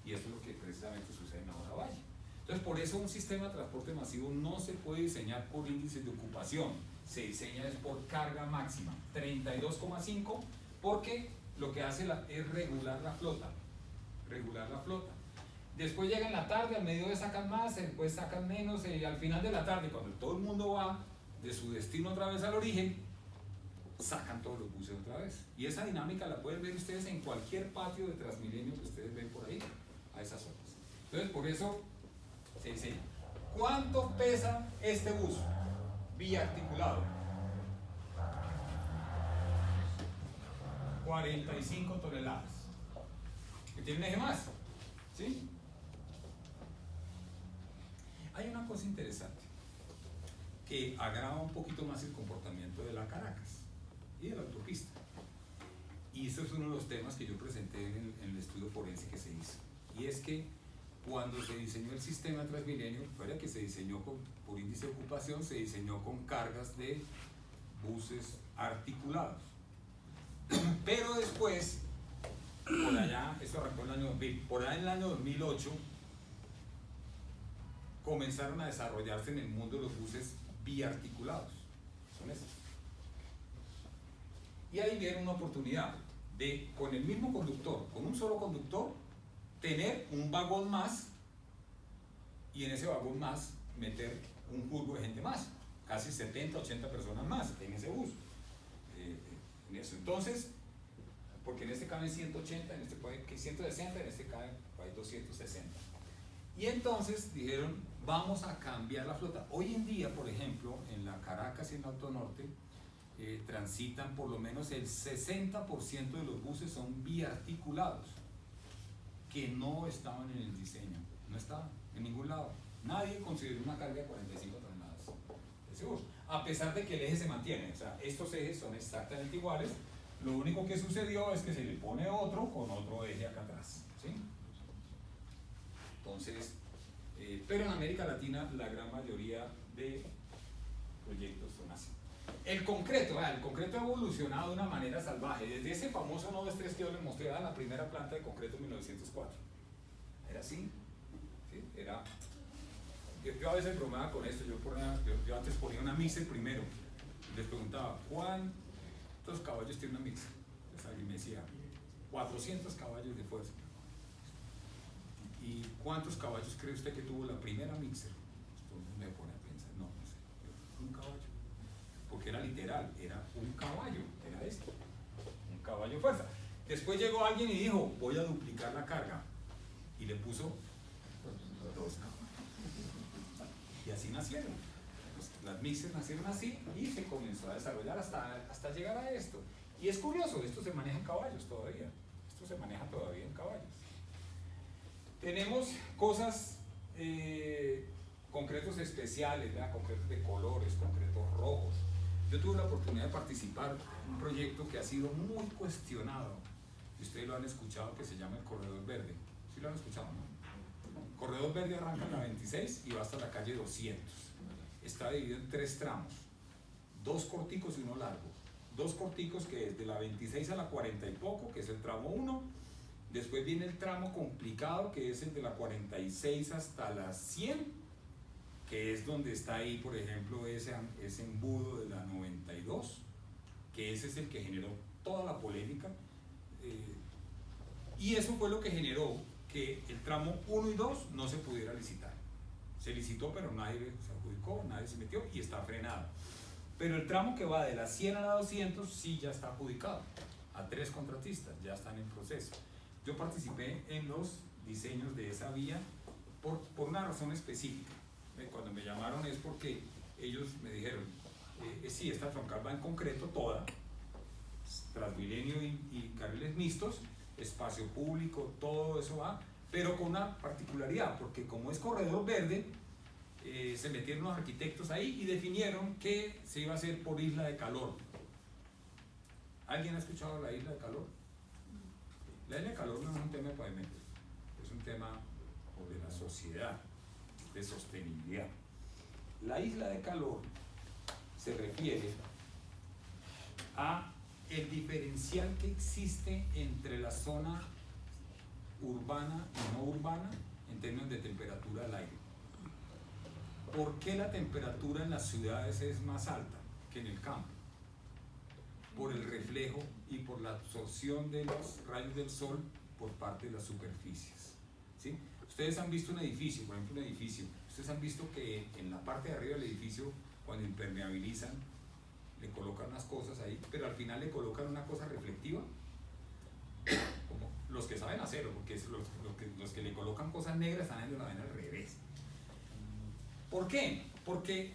y eso es lo que precisamente sucede en Ahora Valle. Entonces por eso un sistema de transporte masivo no se puede diseñar por índices de ocupación, se diseña es por carga máxima, 32,5, porque lo que hace es regular la flota, Después llega en la tarde, al mediodía sacan más, después sacan menos, y al final de la tarde, cuando todo el mundo va de su destino otra vez al origen, sacan todos los buses otra vez. Y esa dinámica la pueden ver ustedes en cualquier patio de Transmilenio que ustedes ven por ahí, a esas horas. Entonces, por eso se diseña. ¿Cuánto pesa este bus biarticulado? 45 toneladas. ¿Que tiene un eje más? ¿Sí? Hay una cosa interesante que agrava un poquito más el comportamiento de la Caracas y de la autopista. Y eso es uno de los temas que yo presenté en el estudio forense que se hizo. Y es que cuando se diseñó el sistema Transmilenio, fuera que se diseñó por índice de ocupación, se diseñó con cargas de buses articulados. Pero después, por allá, esto arrancó en el año 2000, por allá en el año 2008, comenzaron a desarrollarse en el mundo de los buses biarticulados. Son esos. Y ahí vieron una oportunidad de, con el mismo conductor, con un solo conductor, tener un vagón más y en ese vagón más meter un jurgo de gente más, casi 70, 80 personas más en ese bus. En eso. Entonces, porque en este caben 180, en este puede que 160, en este caben 260. Y entonces dijeron, vamos a cambiar la flota. Hoy en día, por ejemplo, en la Caracas y en la Autonorte, transitan por lo menos el 60% de los buses son biarticulados, que no estaban en el diseño, no estaban en ningún lado. Nadie consideró una carga de 45 toneladas de ese bus, a pesar de que el eje se mantiene. O sea, estos ejes son exactamente iguales, lo único que sucedió es que se le pone otro con otro eje acá atrás, ¿sí? Entonces, pero en América Latina la gran mayoría de proyectos son así. El concreto ha evolucionado de una manera salvaje, desde ese famoso 1-2-3 que yo les mostré, la primera planta de concreto en 1904. Era así, ¿sí? Era... Yo a veces bromeaba con esto, yo antes ponía una mixer primero, y les preguntaba, ¿cuántos caballos tiene una mixer? Entonces alguien me decía, 400 caballos de fuerza. ¿Y cuántos caballos cree usted que tuvo la primera mixer? Entonces me pone a pensar, no sé, un caballo. Porque era literal, era un caballo, era esto, un caballo de fuerza. Después llegó alguien y dijo, voy a duplicar la carga. Y le puso 2 caballos. Y así nacieron. Las mixers nacieron así y se comenzó a desarrollar hasta llegar a esto. Y es curioso, esto se maneja en caballos todavía. Esto se maneja todavía en caballos. Tenemos cosas, concretos especiales, ¿verdad? Concretos de colores, concretos rojos. Yo tuve la oportunidad de participar en un proyecto que ha sido muy cuestionado, y ustedes lo han escuchado, que se llama el Corredor Verde. ¿Sí lo han escuchado, no? El Corredor Verde arranca en la 26 y va hasta la calle 200. Está dividido en 3 tramos, 2 corticos y 1 largo. 2 corticos que es de la 26 a la 40 y poco, que es el tramo 1. Después viene el tramo complicado, que es el de la 46 hasta la 100, que es donde está ahí, por ejemplo, ese embudo de la 92, que ese es el que generó toda la polémica. Y eso fue lo que generó que el tramo 1 y 2 no se pudiera licitar. Se licitó, pero nadie se adjudicó, nadie se metió y está frenado. Pero el tramo que va de la 100 a la 200 sí ya está adjudicado a 3 contratistas, ya están en proceso. Yo participé en los diseños de esa vía por una razón específica. Cuando me llamaron es porque ellos me dijeron, sí, esta troncal va en concreto toda, Transmilenio y carriles mixtos, espacio público, todo eso va, pero con una particularidad, porque como es corredor verde, se metieron los arquitectos ahí y definieron que se iba a hacer por isla de calor. ¿Alguien ha escuchado la isla de calor? La isla de calor no es un tema de pavimento, es un tema de la sociedad, de sostenibilidad. La isla de calor se refiere a el diferencial que existe entre la zona urbana y no urbana en términos de temperatura del aire. ¿Por qué la temperatura en las ciudades es más alta que en el campo? Por el reflejo y por la absorción de los rayos del sol por parte de las superficies, ¿sí? Ustedes han visto un edificio, por ejemplo un edificio, ustedes han visto que en la parte de arriba del edificio, cuando impermeabilizan, le colocan unas cosas ahí, pero al final le colocan una cosa reflectiva, como los que saben hacerlo, porque es los que le colocan cosas negras están haciendo la vaina al revés. ¿Por qué? Porque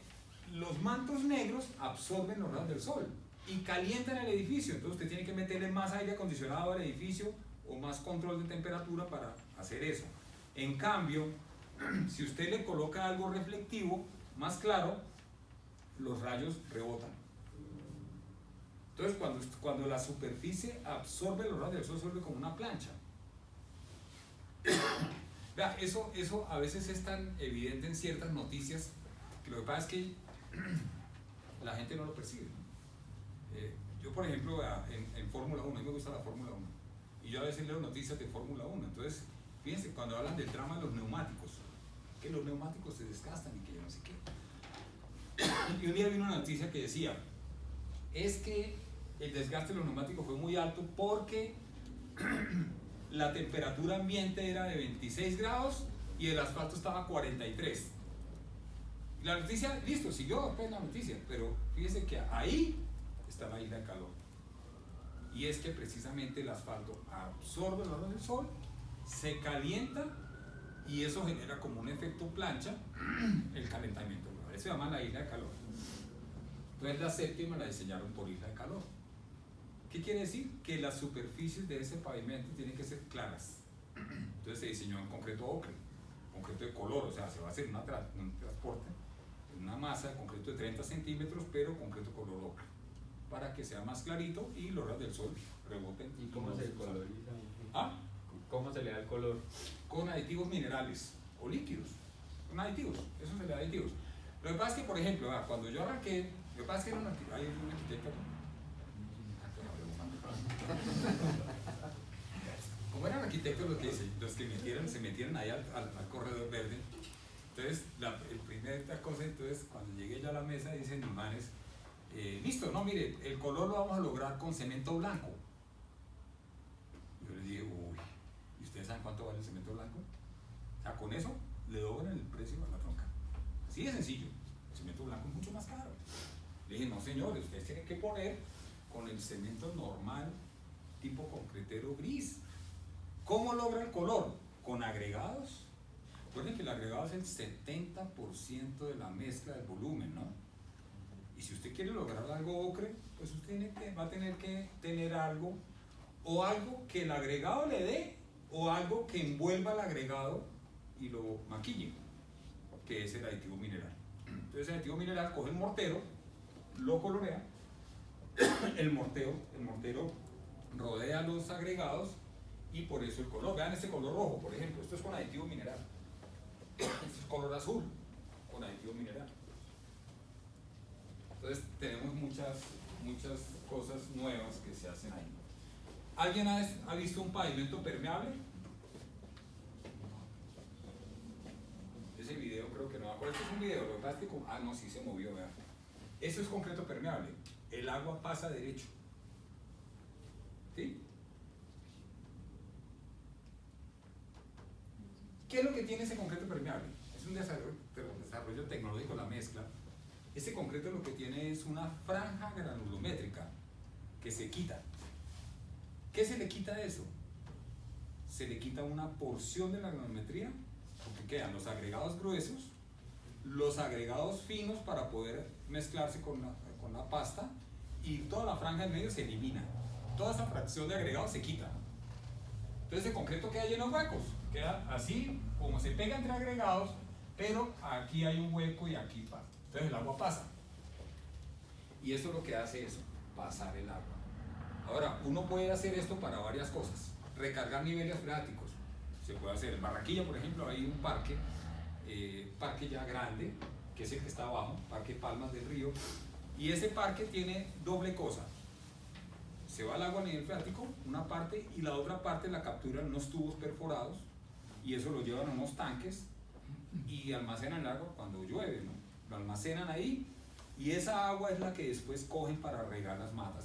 los mantos negros absorben los rayos del sol y calientan el edificio, entonces usted tiene que meterle más aire acondicionado al edificio o más control de temperatura para hacer eso. En cambio, si usted le coloca algo reflectivo, más claro, los rayos rebotan. Entonces cuando la superficie absorbe los rayos del sol, se vuelve como una plancha. Vea, eso a veces es tan evidente en ciertas noticias que lo que pasa es que la gente no lo percibe. Yo, por ejemplo, en Fórmula 1, a mí me gusta la Fórmula 1, y yo a veces leo noticias de Fórmula 1, entonces, fíjense, cuando hablan del trama de los neumáticos, que los neumáticos se desgastan y que yo no sé qué. Y un día vino una noticia que decía, es que el desgaste de los neumáticos fue muy alto porque la temperatura ambiente era de 26 grados y el asfalto estaba a 43. La noticia, listo, siguió pues la noticia, pero fíjese que ahí está la isla de calor. Y es que precisamente el asfalto absorbe los rayos del sol, se calienta y eso genera como un efecto plancha el calentamiento global. Eso se llama la isla de calor. Entonces la séptima la diseñaron por isla de calor. ¿Qué quiere decir? Que las superficies de ese pavimento tienen que ser claras. Entonces se diseñó en concreto ocre, concreto de color, o sea, se va a hacer un transporte, una masa de concreto de 30 centímetros, pero concreto color ocre, para que sea más clarito y los rayos del sol reboten. ¿Y cómo se coloriza? ¿Ah? ¿Cómo se le da el color? Con aditivos minerales o líquidos, con aditivos, eso se le da aditivos. Lo que pasa es que, por ejemplo, cuando yo arranqué, lo que pasa es que hay un arquitecto, como eran arquitectos los que se metieron ahí al corredor verde, entonces la primera cosa, entonces cuando llegué ya a la mesa dicen mis manes, listo, no, mire, el color lo vamos a lograr con cemento blanco. Yo les dije, uy, ¿y ustedes saben cuánto vale el cemento blanco? O sea, con eso le doblan el precio a la tronca. Así de sencillo. El cemento blanco es mucho más caro. Le dije, no señores, ustedes tienen que poner con el cemento normal, tipo concretero gris. ¿Cómo logra el color? Con agregados. Recuerden que el agregado es el 70% de la mezcla del volumen, ¿no? Y si usted quiere lograr algo ocre, pues usted va a tener que tener algo, o algo que el agregado le dé, o algo que envuelva el agregado y lo maquille, que es el aditivo mineral. Entonces el aditivo mineral coge el mortero, lo colorea, el mortero rodea los agregados y por eso el color. Vean este color rojo, por ejemplo, esto es con aditivo mineral. Esto es color azul con aditivo mineral. Entonces tenemos muchas cosas nuevas que se hacen ahí. ¿Alguien ha visto un pavimento permeable? Ese video creo que no. Este es un video, lo que pasa es que no, sí se movió, vean. Eso es concreto permeable. El agua pasa derecho. ¿Sí? ¿Qué es lo que tiene ese concreto permeable? Es un desarrollo tecnológico, la mezcla. Ese concreto lo que tiene es una franja granulométrica que se quita. ¿Qué se le quita a eso? Se le quita una porción de la granulometría, porque quedan los agregados gruesos, los agregados finos para poder mezclarse con la pasta, y toda la franja en medio se elimina. Toda esa fracción de agregados se quita. Entonces el concreto queda lleno de huecos, queda así como se pega entre agregados, pero aquí hay un hueco y aquí pasa. Entonces el agua pasa. Y eso lo que hace es pasar el agua. Ahora, uno puede hacer esto para varias cosas. Recargar niveles freáticos. Se puede hacer. En Barranquilla, por ejemplo, hay un parque ya grande, que es el que está abajo, Parque Palmas del Río. Y ese parque tiene doble cosa. Se va el agua a nivel freático, una parte, y la otra parte la capturan unos tubos perforados, y eso lo llevan a unos tanques y almacenan el agua cuando llueve, ¿no? Lo almacenan ahí, y esa agua es la que después cogen para regar las matas.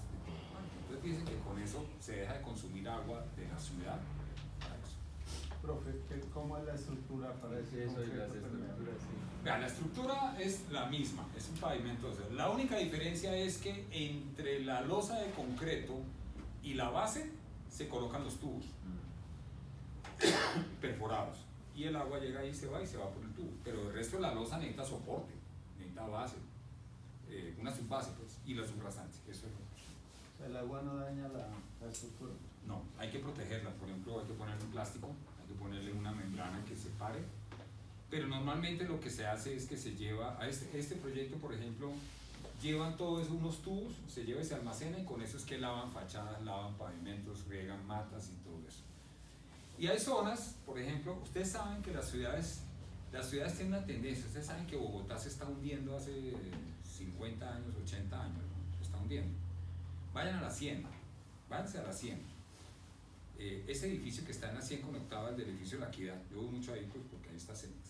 Entonces dicen que con eso se deja de consumir agua de la ciudad para eso. Profe, ¿cómo es la estructura para ese Eso y concreto las permeable? estructuras, sí. Vean, la estructura es la misma, es un pavimento. O sea, la única diferencia es que entre la losa de concreto y la base se colocan los tubos perforados, y el agua llega ahí y se va por el tubo, pero el resto de la losa necesita soporte, necesita base, una subbase pues, y la subrasante. Eso es. O sea, el agua no daña la estructura. No, hay que protegerla. Por ejemplo, hay que ponerle un plástico, hay que ponerle una membrana que separe. Pero normalmente lo que se hace es que se lleva a este proyecto, por ejemplo, llevan todos unos tubos, se lleva y se almacena, y con eso es que lavan fachadas, lavan pavimentos, riegan matas y todo eso. Y hay zonas, por ejemplo, ustedes saben que las ciudades tienen una tendencia. Ustedes saben que Bogotá se está hundiendo hace 50 años, 80 años, ¿no? Se está hundiendo. Vayan a la 100, váyanse a la 100. Ese edificio que está en la 100 conectado al del edificio de la Equidad, yo voy mucho ahí pues, porque ahí está Cemex.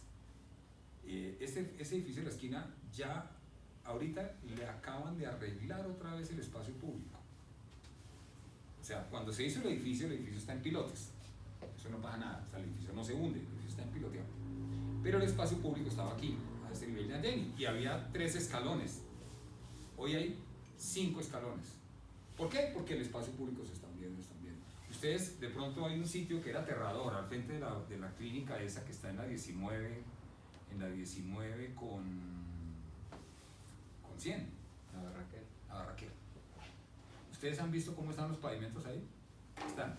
Ese edificio de la esquina ya ahorita le acaban de arreglar otra vez el espacio público. O sea, cuando se hizo el edificio está en pilotes. Eso no pasa nada, o sea, el edificio no se hunde, el edificio está en piloteado. Pero el espacio público estaba aquí, a este desnivel de andén y había 3 escalones. Hoy hay 5 escalones. ¿Por qué? Porque el espacio público se está hundiendo, Ustedes, de pronto hay un sitio que era aterrador al frente de la clínica esa que está en la 19 con 100. La Barraquer. ¿Ustedes han visto cómo están los pavimentos ahí? Están.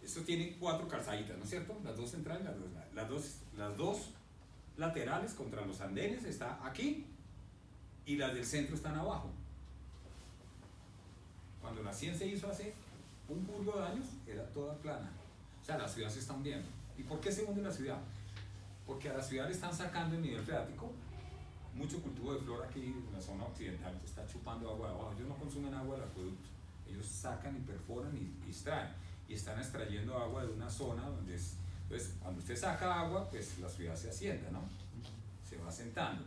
Esto tiene 4 calzaditas, ¿no es cierto? Las 2 centrales, las dos laterales contra los andenes está aquí y las del centro están abajo. Cuando la 100 se hizo hace un burgo de años, era toda plana. O sea, la ciudad se está hundiendo. ¿Y por qué se hunde la ciudad? Porque a la ciudad le están sacando el nivel freático. Mucho cultivo de flora aquí en la zona occidental está chupando agua de abajo. Ellos no consumen agua del acueducto. Ellos sacan y perforan y extraen. Y están extrayendo agua de una zona donde es. Entonces, cuando usted saca agua, pues la ciudad se asienta, ¿no? Se va asentando.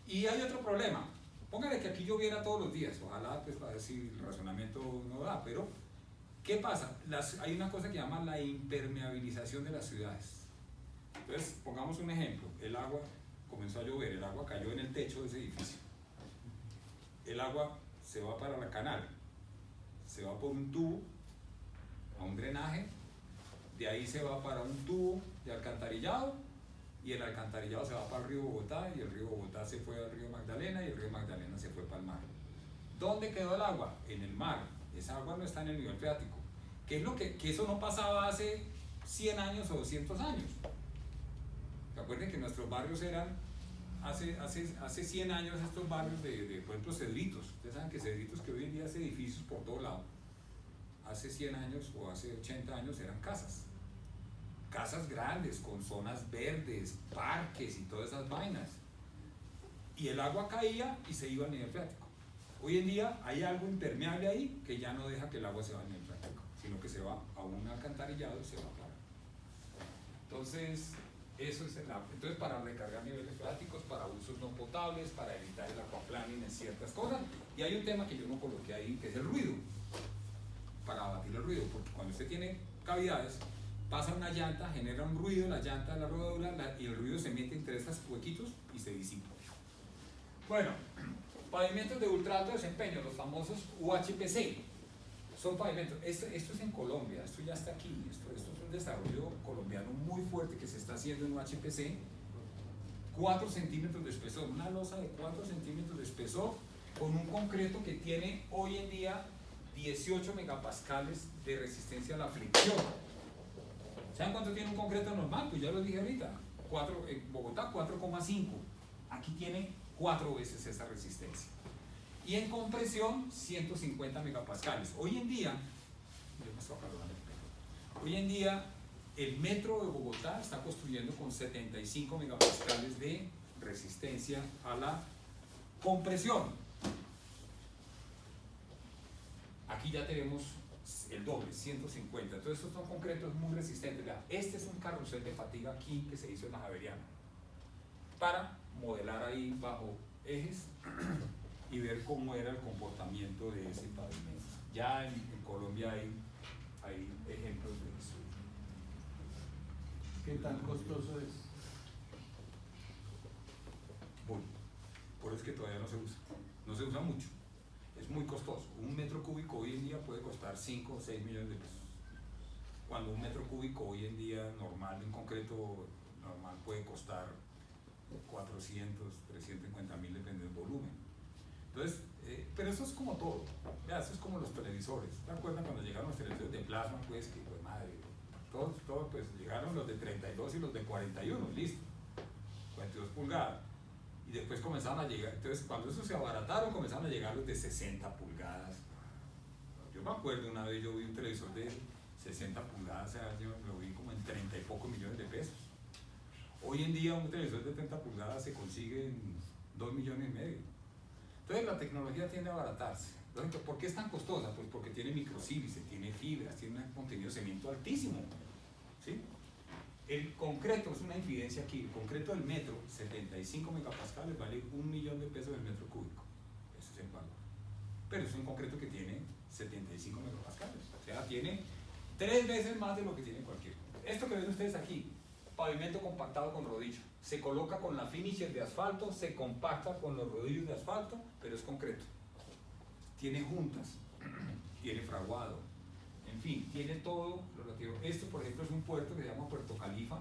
Y hay otro problema. Póngale que aquí lloviera todos los días. Ojalá, pues, para ver si el razonamiento no da. Pero, ¿qué pasa? Hay una cosa que llama la impermeabilización de las ciudades. Entonces, pongamos un ejemplo. El agua comenzó a llover, el agua cayó en el techo de ese edificio. El agua se va para la canal, se va por un tubo a un drenaje, de ahí se va para un tubo de alcantarillado y el alcantarillado se va para el río Bogotá y el río Bogotá se fue al río Magdalena y el río Magdalena se fue para el mar. ¿Dónde quedó el agua? En el mar. Esa agua no está en el nivel freático. ¿Qué es lo que eso no pasaba hace 100 años o 200 años? Recuerden que nuestros barrios eran, hace 100 años estos barrios de por ejemplo, Cedritos. Ustedes saben que Cedritos, que hoy en día hace edificios por todo lado, hace 100 años o hace 80 años eran casas. Casas grandes, con zonas verdes, parques y todas esas vainas. Y el agua caía y se iba al nivel freático. Hoy en día hay algo impermeable ahí que ya no deja que el agua se vaya al nivel freático, sino que se va a un alcantarillado y se va para. Entonces, eso es entonces para recargar niveles freáticos, para usos no potables, para evitar el aquaplaning en ciertas cosas. Y hay un tema que yo no coloqué ahí, que es el ruido, para abatir el ruido, porque cuando usted tiene cavidades, pasa una llanta, genera un ruido, la llanta de la rodadura, y el ruido se mete entre esos huequitos y se disipa. Bueno, pavimentos de ultra alto desempeño, los famosos UHPC, son pavimentos. Esto es en Colombia, esto ya está aquí, esto es un desarrollo colombiano muy fuerte que se está haciendo en UHPC. 4 centímetros de espesor, una losa de 4 centímetros de espesor, con un concreto que tiene hoy en día 18 megapascales de resistencia a la fricción. ¿Saben cuánto tiene un concreto normal? Pues ya lo dije ahorita, en Bogotá 4,5. Aquí tiene 4 veces esa resistencia. Y en compresión 150 megapascales. Hoy en día el metro de Bogotá está construyendo con 75 megapascales de resistencia a la compresión. Aquí ya tenemos el doble, 150. Entonces estos son concretos muy resistentes. Este es un carrusel de fatiga aquí que se hizo en la Javeriana para modelar ahí bajo ejes y ver cómo era el comportamiento de ese pavimento. Ya en Colombia hay ejemplos de eso. ¿Qué tan costoso es? Bueno, por eso es que todavía no se usa mucho. Es muy costoso. Un metro cúbico hoy en día puede costar 5 o 6 millones de pesos. Cuando un metro cúbico hoy en día normal, en concreto normal, puede costar 400, 350 mil, depende del volumen. Entonces, pero eso es como todo. Ya, eso es como los televisores. ¿Se acuerdan cuando llegaron los televisores de plasma? Pues que, pues madre, todos pues llegaron los de 32 y los de 41, listo. 42 pulgadas. Y después comenzaron a llegar, entonces cuando esos se abarataron, comenzaron a llegar los de 60 pulgadas. Yo me acuerdo una vez, yo vi un televisor de 60 pulgadas, o sea, yo lo vi como en 30 y pocos millones de pesos. Hoy en día un televisor de 30 pulgadas se consigue en 2,5 millones. Entonces la tecnología tiende a abaratarse. ¿Por qué es tan costosa? Pues porque tiene microsílice, tiene fibras, tiene un contenido de cemento altísimo. ¿Sí? El concreto es una infidencia aquí. El concreto del metro, 75 megapascales, vale 1 millón de pesos el metro cúbico. Eso es el valor. Pero es un concreto que tiene 75 megapascales. O sea, tiene 3 veces más de lo que tiene cualquier. Esto que ven ustedes aquí, pavimento compactado con rodillo. Se coloca con la finisher de asfalto, se compacta con los rodillos de asfalto, pero es concreto. Tiene juntas, tiene fraguado, en fin, tiene todo lo relativo. Esto, por ejemplo, es un puerto que se llama Puerto Califa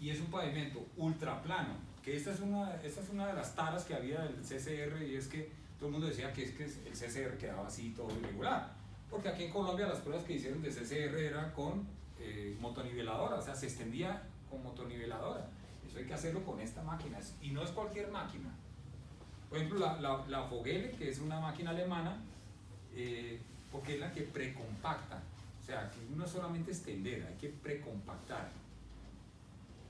y es un pavimento ultraplano, que esta es una de las taras que había del CCR, y es que todo el mundo decía que el CCR quedaba así todo irregular, porque aquí en Colombia las pruebas que hicieron de CCR era con motoniveladora, o sea, se extendía con motoniveladora. Eso hay que hacerlo con esta máquina, y no es cualquier máquina. Por ejemplo, la Vogele, que es una máquina alemana, porque es la que precompacta, o sea, que no es solamente extender, hay que precompactar.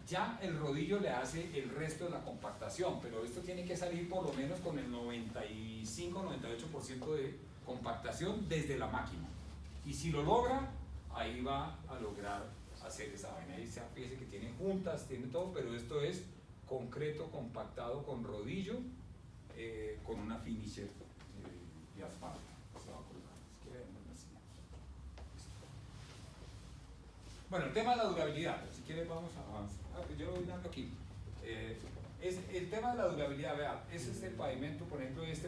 Ya el rodillo le hace el resto de la compactación, pero esto tiene que salir por lo menos con el 95-98% de compactación desde la máquina. Y si lo logra, ahí va a lograr hacer esa vaina. Ahí se fíjese que tiene juntas, tiene todo, pero esto es concreto compactado con rodillo, con una finisher de asfalto. Se va a colocar. Bueno, el tema de la durabilidad, si quiere vamos a avanzar. Pues yo lo voy dando aquí. Es el tema de la durabilidad, vea, ese es el pavimento, por ejemplo, es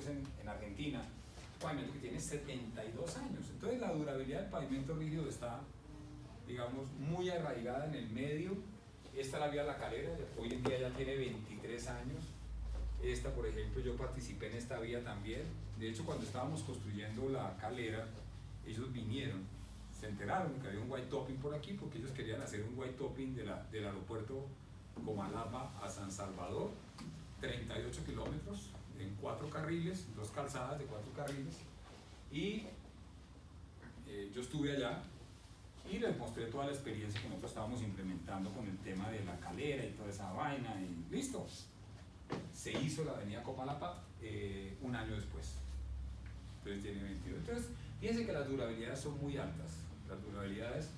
en Argentina, un pavimento que tiene 72 años. Entonces la durabilidad del pavimento rígido está, digamos, muy arraigada en el medio. Esta es la vía La Calera, hoy en día ya tiene 23 años. Esta, por ejemplo, yo participé en esta vía también. De hecho, cuando estábamos construyendo La Calera, ellos vinieron, se enteraron que había un white topping por aquí, porque ellos querían hacer un white topping del aeropuerto Comalapa a San Salvador, 38 kilómetros en 4 carriles, 2 calzadas de 4 carriles, y yo estuve allá y les mostré toda la experiencia que nosotros estábamos implementando con el tema de La Calera y toda esa vaina, y listo. Se hizo la avenida Comalapa un año después, entonces tiene 22. Entonces, fíjense que las durabilidades son muy altas, las durabilidades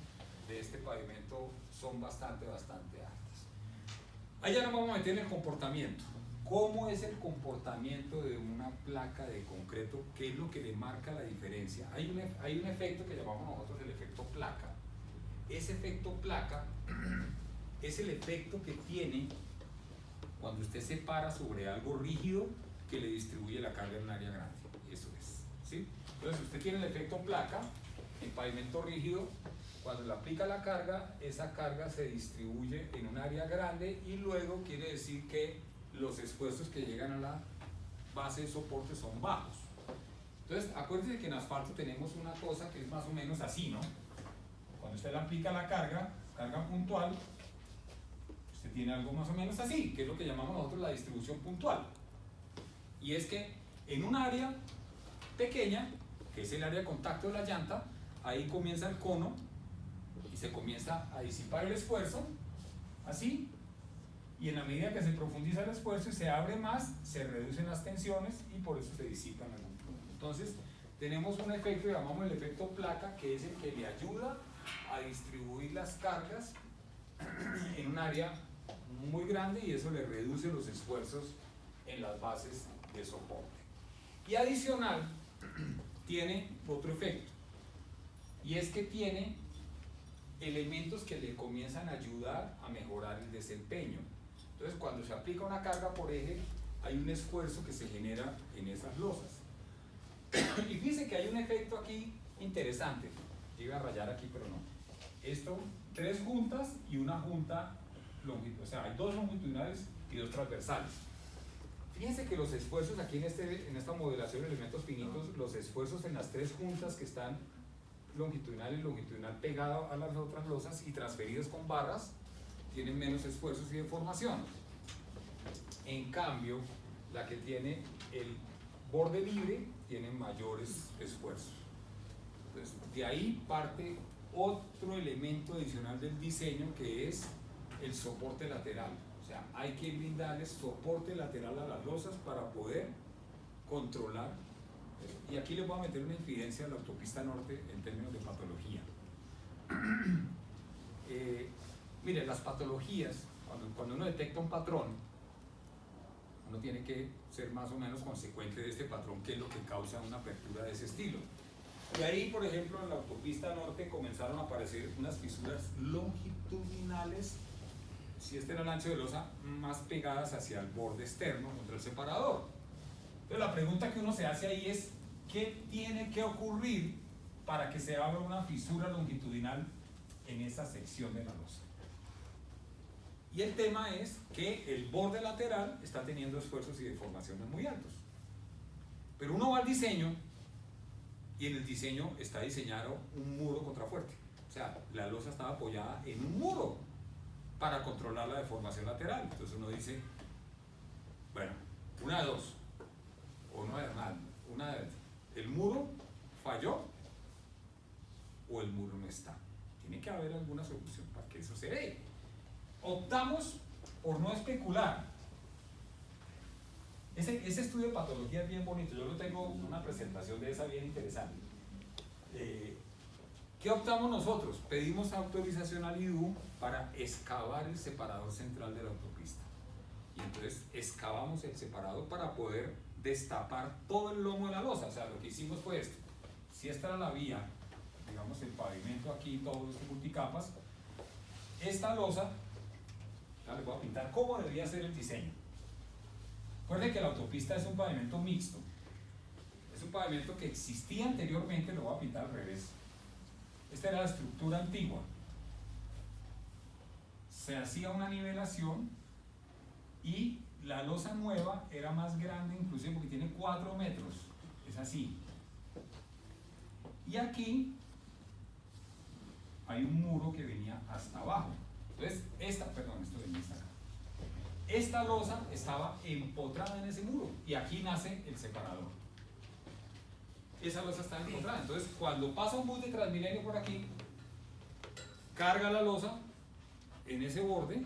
de este pavimento son bastante altas. Allá nos vamos a meter en el comportamiento. ¿Cómo es el comportamiento de una placa de concreto? ¿Qué es lo que le marca la diferencia? Hay un efecto que llamamos nosotros el efecto placa. Ese efecto placa es el efecto que tiene cuando usted se para sobre algo rígido que le distribuye la carga en un área grande. Eso es, ¿sí? Entonces, usted tiene el efecto placa en pavimento rígido. Cuando le aplica la carga, esa carga se distribuye en un área grande, y luego quiere decir que los esfuerzos que llegan a la base de soporte son bajos. Entonces, acuérdense que en asfalto tenemos una cosa que es más o menos así, ¿no? Cuando usted le aplica la carga puntual, usted tiene algo más o menos así, que es lo que llamamos nosotros la distribución puntual. Y es que en un área pequeña, que es el área de contacto de la llanta, ahí comienza el cono y se comienza a disipar el esfuerzo, así, y en la medida que se profundiza el esfuerzo y se abre más, se reducen las tensiones y por eso se disipan algún punto. Entonces, tenemos un efecto que llamamos el efecto placa, que es el que le ayuda a distribuir las cargas en un área muy grande, y eso le reduce los esfuerzos en las bases de soporte. Y adicional, tiene otro efecto, y es que tiene elementos que le comienzan a ayudar a mejorar el desempeño. Entonces, cuando se aplica una carga por eje, hay un esfuerzo que se genera en esas losas. Y fíjense que hay un efecto aquí interesante. Yo iba a rayar aquí, pero no. Esto, 3 juntas y una junta longitudinal, o sea, hay 2 longitudinales y 2 transversales. Fíjense que los esfuerzos aquí en esta modelación de elementos finitos, los esfuerzos en las 3 juntas que están longitudinal y longitudinal pegado a las otras losas y transferidos con barras, tienen menos esfuerzos y deformación. En cambio, la que tiene el borde libre tiene mayores esfuerzos. Entonces, de ahí parte otro elemento adicional del diseño, que es el soporte lateral. O sea, hay que brindarles soporte lateral a las losas para poder controlar. Y aquí les voy a meter una infidencia a la autopista norte en términos de patología. Mire, las patologías, cuando uno detecta un patrón, uno tiene que ser más o menos consecuente de este patrón, que es lo que causa una apertura de ese estilo. Y ahí, por ejemplo, en la autopista norte comenzaron a aparecer unas fisuras longitudinales si este era el ancho de losa, más pegadas hacia el borde externo contra el separador. Entonces la pregunta que uno se hace ahí es, ¿qué tiene que ocurrir para que se abra una fisura longitudinal en esa sección de la losa? Y el tema es que el borde lateral está teniendo esfuerzos y deformaciones muy altos. Pero uno va al diseño y en el diseño está diseñado un muro contrafuerte. O sea, la losa estaba apoyada en un muro para controlar la deformación lateral. Entonces uno dice, bueno, una de dos, o no es mal, el muro falló o el muro no está. Tiene que haber alguna solución para que eso se dé. Optamos por no especular. Ese estudio de patología es bien bonito. Yo lo tengo una presentación de esa bien interesante. ¿Qué optamos nosotros? Pedimos autorización al IDU para excavar el separador central de la autopista. Y entonces excavamos el separador para poder destapar todo el lomo de la losa. O sea, lo que hicimos fue esto. Si esta era la vía, digamos el pavimento aquí, todos los multicapas, esta losa, ya les voy a pintar cómo debería ser el diseño. Recuerden que la autopista es un pavimento mixto. Es un pavimento que existía anteriormente, lo voy a pintar al revés. Esta era la estructura antigua. Se hacía una nivelación y la losa nueva era más grande, inclusive porque tiene 4 metros. Es así. Y aquí hay un muro que venía hasta abajo. Entonces, esto venía hasta acá. Esta losa estaba empotrada en ese muro y aquí nace el separador. Esa losa está empotrada. Entonces, cuando pasa un bus de Transmilenio por aquí, carga la losa en ese borde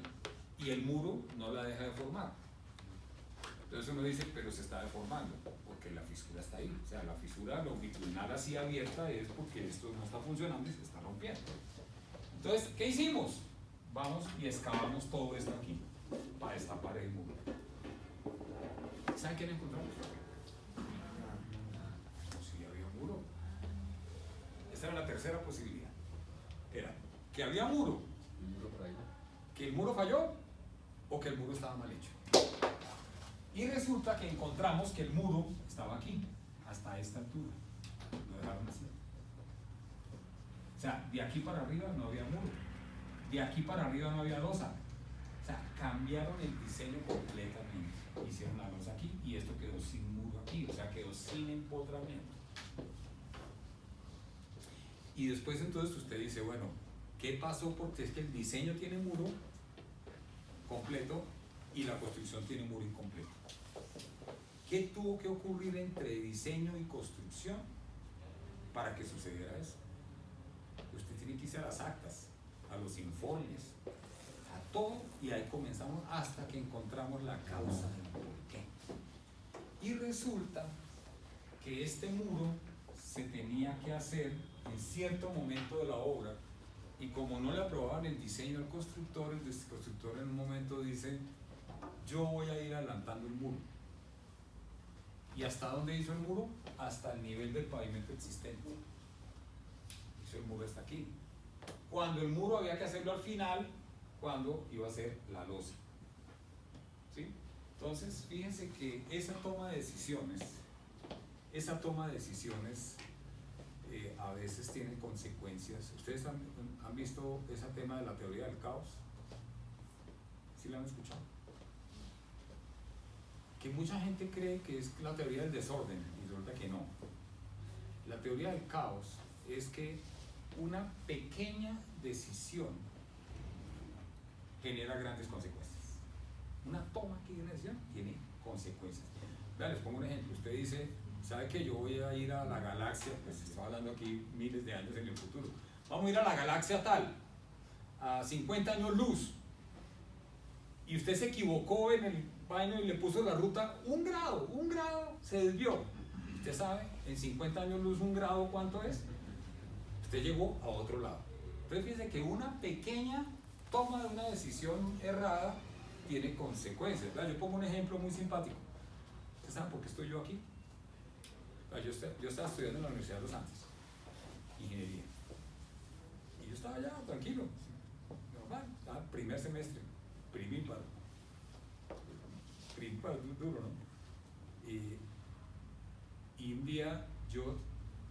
y el muro no la deja deformar. Entonces uno dice, pero se está deformando, porque la fisura está ahí. O sea, la fisura longitudinal así abierta es porque esto no está funcionando y se está rompiendo. Entonces, ¿qué hicimos? Vamos y excavamos todo esto aquí para destapar el muro. ¿Saben qué encontramos? Sí, había un muro. Esta era la tercera posibilidad. Era que había muro, que el muro falló o que el muro estaba mal hecho. Y resulta que encontramos que el muro estaba aquí, hasta esta altura. Lo dejaron así. O sea, de aquí para arriba no había muro. De aquí para arriba no había losa. O sea, cambiaron el diseño completamente. Hicieron la losa aquí y esto quedó sin muro aquí. O sea, quedó sin empotramiento. Y después entonces usted dice, bueno, ¿qué pasó? Porque es que el diseño tiene muro completo y la construcción tiene muro incompleto. ¿Qué tuvo que ocurrir entre diseño y construcción para que sucediera eso? Usted tiene que irse a las actas, a los informes, a todo, y ahí comenzamos hasta que encontramos la causa del por qué. Y resulta que este muro se tenía que hacer en cierto momento de la obra, y como no le aprobaban el diseño al constructor, el constructor en un momento dice, yo voy a ir adelantando el muro. ¿Y hasta dónde hizo el muro? Hasta el nivel del pavimento existente. Hizo el muro hasta aquí. Cuando el muro había que hacerlo al final, cuando iba a ser la losa. ¿Sí? Entonces, fíjense que esa toma de decisiones a veces tienen consecuencias. ¿Ustedes han visto ese tema de la teoría del caos? ¿Sí la han escuchado? Que mucha gente cree que es la teoría del desorden y resulta que no. La teoría del caos es que una pequeña decisión genera grandes consecuencias. Una toma que de una decisión tiene consecuencias. Vean, les pongo un ejemplo. Usted dice, ¿sabe que yo voy a ir a la galaxia? Pues estoy hablando aquí miles de años en el futuro. Vamos a ir a la galaxia tal, a 50 años luz. Y usted se equivocó en el baño y le puso la ruta un grado se desvió. Usted sabe, en 50 años luz, un grado, ¿cuánto es? Usted llegó a otro lado. Entonces fíjense que una pequeña toma de una decisión errada tiene consecuencias. Yo pongo un ejemplo muy simpático. ¿Ustedes saben por qué estoy yo aquí? Yo estaba estudiando en la Universidad de los Andes, ingeniería. Y yo estaba allá tranquilo, normal, estaba primer semestre. primíparo. Primíparo es duro, ¿no? Y un día yo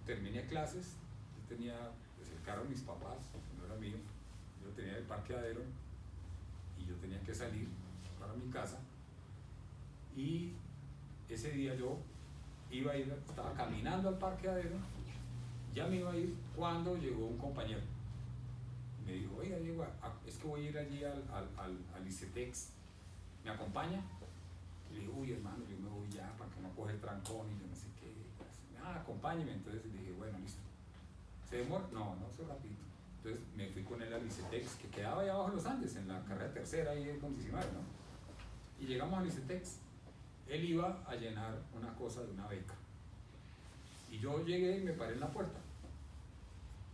terminé clases, yo tenía pues, el carro de mis papás, no era mío, yo tenía el parqueadero y yo tenía que salir para mi casa. Y ese día yo iba a ir, estaba caminando al parqueadero, ya me iba a ir cuando llegó un compañero. Me dijo, oiga Diego, es que voy a ir allí al ICETEX, ¿me acompaña? Y le dije, uy hermano, yo me voy ya para que no coge el trancón y yo no sé qué. Acompáñeme. Entonces le dije, bueno, listo. ¿Se demora? No, se rapidito. Entonces me fui con él al ICETEX, que quedaba allá abajo en los Andes, en la carrera tercera, ahí en Condicional, ¿no? Y llegamos al ICETEX. Él iba a llenar una cosa de una beca. Y yo llegué y me paré en la puerta.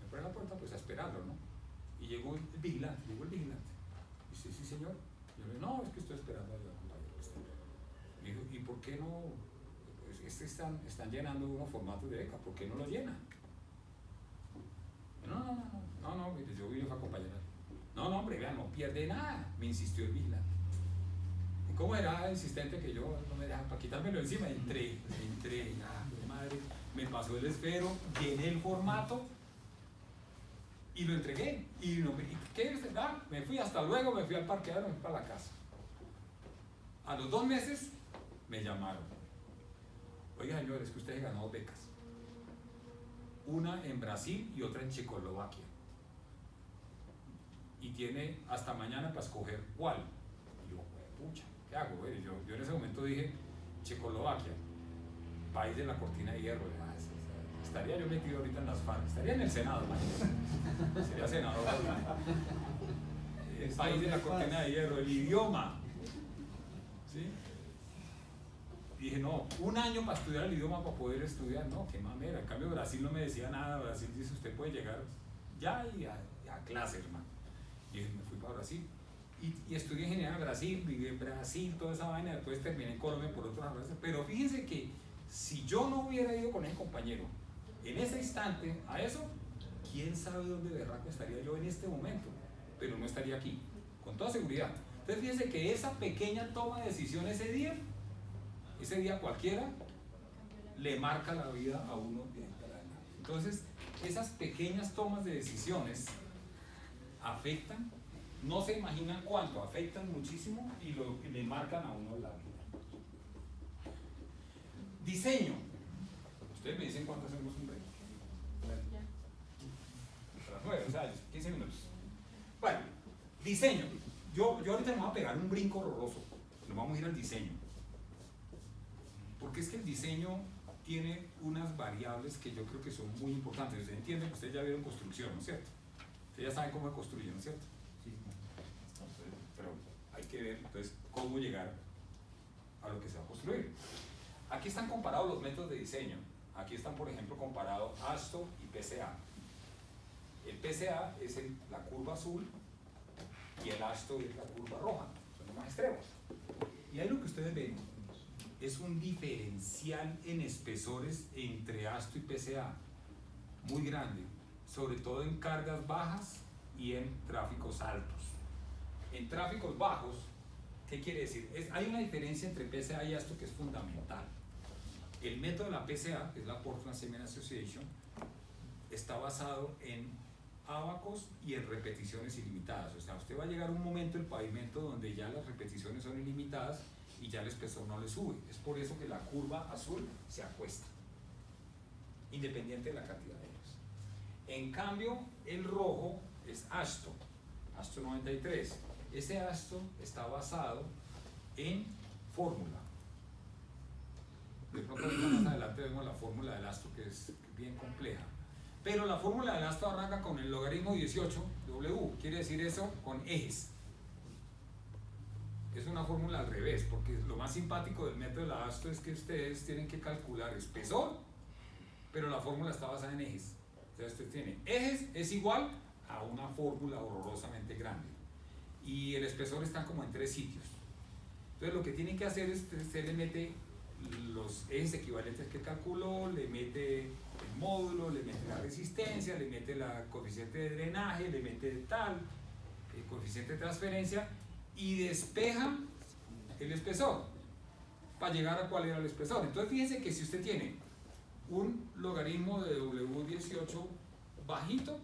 Me paré en la puerta pues a esperarlo, ¿no? Y llegó el vigilante. Y dice, sí señor. Yo le dije, no, es que estoy esperando a la compañera. Me dijo, ¿y por qué no? Pues están llenando unos formatos de beca, ¿por qué no lo llenan? No, mire, yo vine a acompañar. No, hombre, vean, no pierde nada, me insistió el vigilante. ¿Y cómo era insistente que yo no me dejaba para quitármelo encima? Entré, madre, me pasó el esfero, llené el formato y lo entregué. Y ¿qué? Me fui, hasta luego, me fui al parqueadero, me fui para la casa. A los 2 meses me llamaron. Oiga, señor, es que usted ganó 2 becas. Una en Brasil y otra en Checoslovaquia. Y tiene hasta mañana para escoger cuál. Y yo, pucha, ¿qué hago? Yo en ese momento dije, Checoslovaquia, país de la cortina de hierro. Estaría yo metido ahorita en las FARC, estaría en el Senado, imagínate. Sería senador. El país de la cortina de hierro, el idioma. ¿Sí? Dije, no, 1 año para estudiar el idioma, para poder estudiar, no, qué mamera. En cambio Brasil no me decía nada, Brasil dice, usted puede llegar ya y a clase, hermano. Y me fui para Brasil. Y estudié ingeniería en Brasil, viví en Brasil, toda esa vaina, después terminé en Colombia por otras razones. Pero fíjense que si yo no hubiera ido con ese compañero en ese instante a eso, quién sabe dónde berraco estaría yo en este momento, pero no estaría aquí, con toda seguridad. Entonces fíjense que esa pequeña toma de decisión ese día cualquiera, le marca la vida a uno de ahí para adelante. Entonces, esas pequeñas tomas de decisiones afectan, no se imaginan cuánto, afectan muchísimo y le marcan a uno la vida. Diseño. Ustedes me dicen cuánto hacemos un break. A las 9, o sea, 15 minutos. Bueno, diseño. Yo ahorita me voy a pegar un brinco horroroso. Nos vamos a ir al diseño. Porque es que el diseño tiene unas variables que yo creo que son muy importantes. Ustedes entienden que ustedes ya vieron construcción, ¿no es cierto? Ustedes ya saben cómo se construye, ¿no es cierto? Sí. Entonces, pero hay que ver entonces cómo llegar a lo que se va a construir. Aquí están comparados los métodos de diseño. Aquí están, por ejemplo, comparados ASTO y PCA. El PCA es la curva azul y el ASTO es la curva roja. Son los más extremos. Y ahí lo que ustedes ven es un diferencial en espesores entre ASTO y PCA muy grande, sobre todo en cargas bajas y en tráficos altos. En tráficos bajos, ¿qué quiere decir? Hay una diferencia entre PCA y ASTO que es fundamental. El método de la PCA, que es la Portland Cement Association, está basado en ábacos y en repeticiones ilimitadas. O sea, usted va a llegar a un momento del pavimento donde ya las repeticiones son ilimitadas y ya el espesor no le sube. Es por eso que la curva azul se acuesta, independiente de la cantidad de ellos. En cambio, el rojo es ASTO 93. Ese ASTO está basado en fórmula. De pronto más adelante vemos la fórmula del ASTO, que es bien compleja. Pero la fórmula del ASTO arranca con el logaritmo 18, W, quiere decir eso con ejes. Es una fórmula al revés, porque lo más simpático del método de la ASTO es que ustedes tienen que calcular espesor, pero la fórmula está basada en ejes. O sea, ustedes tienen ejes es igual a una fórmula horrorosamente grande. Y el espesor está como en 3 sitios. Entonces lo que tienen que hacer es que usted le mete los ejes equivalentes que calculó, le mete el módulo, le mete la resistencia, le mete la coeficiente de drenaje, le mete tal, el coeficiente de transferencia, y despeja el espesor para llegar a cuál era el espesor. Entonces fíjense que si usted tiene un logaritmo de W18 bajito,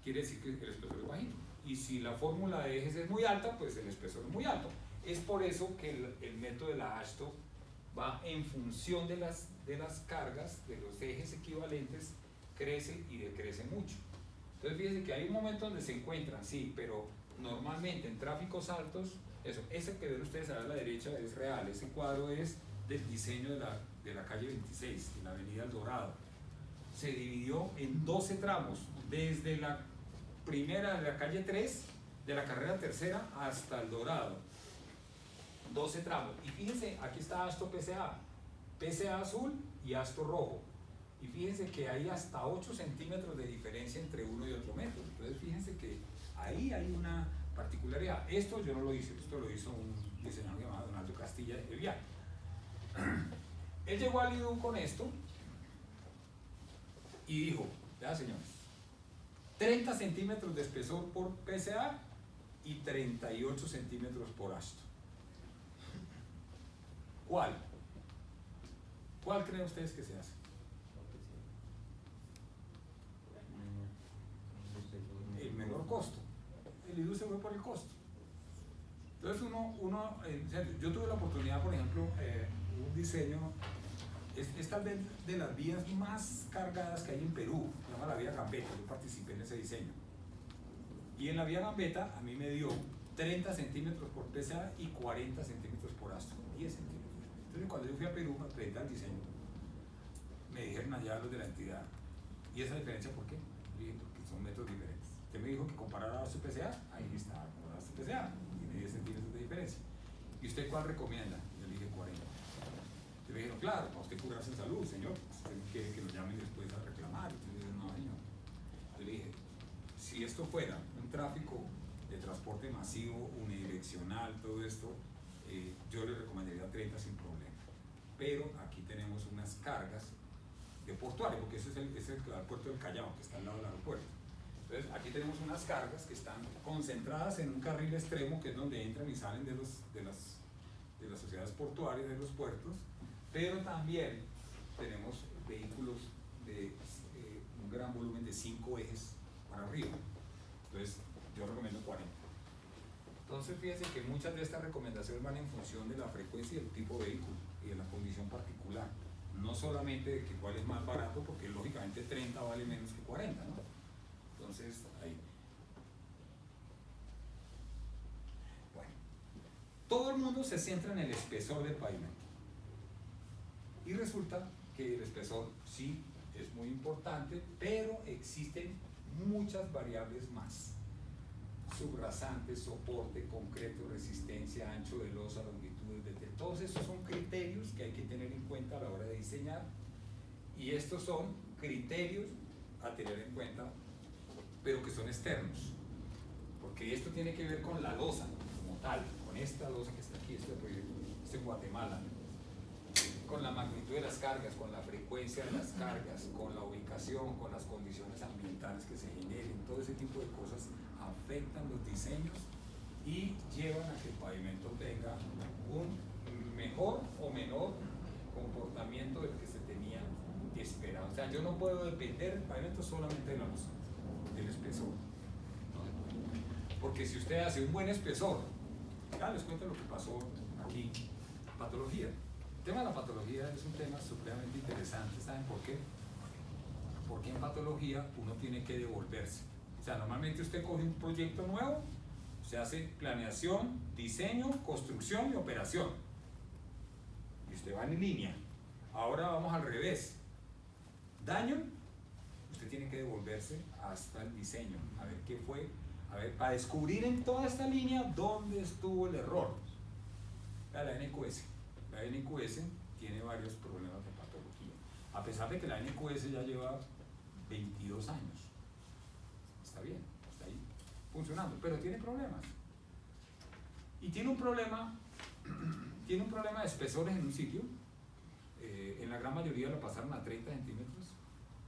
quiere decir que el espesor es bajito. Y si la fórmula de ejes es muy alta, pues el espesor es muy alto. Es por eso que el método de la Ashton va en función de las cargas, de los ejes equivalentes, crece y decrece mucho. Entonces fíjense que hay un momento donde se encuentran, sí, pero normalmente en tráficos altos, ese que ven ustedes a la derecha es real, ese cuadro es del diseño de la calle 26, de la avenida El Dorado. Se dividió en 12 tramos, desde la primera de la calle 3, de la carrera tercera hasta El Dorado. 12 tramos. Y fíjense, aquí está Asto PCA, PCA azul y Asto rojo. Y fíjense que hay hasta 8 centímetros de diferencia entre uno y otro método. Entonces fíjense que ahí hay una particularidad. Esto yo no lo hice, esto lo hizo un diseñador llamado Donaldo Castilla de Vial. Él llegó al IDU con esto y dijo, ya señores, 30 centímetros de espesor por PCA y 38 centímetros por Asto. ¿Cuál? ¿Cuál creen ustedes que se hace? El menor costo. El IDU se fue por el costo. Entonces yo tuve la oportunidad, por ejemplo, un diseño, es tal vez de las vías más cargadas que hay en Perú, se llama la vía Gambetta, yo participé en ese diseño. Y en la vía Gambetta a mí me dio 30 centímetros por PCA y 40 centímetros por Asto, 10 centímetros. Entonces cuando yo fui a Perú a presentar el diseño, me dijeron allá los de la entidad, ¿y esa diferencia por qué? Y dije, porque son métodos diferentes. Usted me dijo que comparara Asto PCA, ahí está, con Asto PCA, tiene 10 centímetros de diferencia. ¿Y usted cuál recomienda? Yo le dije 40. Entonces me dijeron, claro, para usted curarse en salud, señor, usted quiere que lo llamen después a reclamar. Entonces yo dije, no, señor. Yo le dije, si esto fuera un tráfico de transporte masivo, unidireccional, todo esto, yo le recomendaría 30 sin problema. Pero aquí tenemos unas cargas de portuario, porque ese es el puerto del Callao, que está al lado del aeropuerto. Entonces aquí tenemos unas cargas que están concentradas en un carril extremo, que es donde entran y salen de las sociedades portuarias, de los puertos, pero también tenemos vehículos de un gran volumen de 5 ejes para arriba. Entonces yo recomiendo 40. Entonces fíjense que muchas de estas recomendaciones van en función de la frecuencia y del tipo de vehículo y de la condición particular. No solamente de que cuál es más barato, porque lógicamente 30 vale menos que 40, ¿no? Entonces, ahí. Bueno, todo el mundo se centra en el espesor del pavimento. Y resulta que el espesor sí es muy importante, pero existen muchas variables más. Subrasantes, soporte, concreto, resistencia, ancho de losa, longitudes de todos esos son criterios que hay que tener en cuenta a la hora de diseñar, y estos son criterios a tener en cuenta, pero que son externos, porque esto tiene que ver con la losa como tal, con esta losa que está aquí, este en Guatemala, con la magnitud de las cargas, con la frecuencia de las cargas, con la ubicación, con las condiciones ambientales que se generen. Todo ese tipo de cosas afectan los diseños y llevan a que el pavimento tenga un mejor o menor comportamiento del que se tenía esperado. O sea, yo no puedo depender del pavimento solamente de la losa, del espesor. No, porque si usted hace un buen espesor, ya les cuento lo que pasó aquí, patología. El tema de la patología es un tema supremamente interesante. ¿Saben por qué? Porque en patología uno tiene que devolverse. O sea, normalmente usted coge un proyecto nuevo, se hace planeación, diseño, construcción y operación. Y usted va en línea. Ahora vamos al revés. Daño, usted tiene que devolverse hasta el diseño. A ver qué fue, a ver, para descubrir en toda esta línea dónde estuvo el error. La NQS. La NQS tiene varios problemas de patología. A pesar de que la NQS ya lleva 22 años. Está bien, está ahí funcionando, pero tiene problemas. Y tiene un problema de espesores en un sitio. En la gran mayoría lo pasaron a 30 centímetros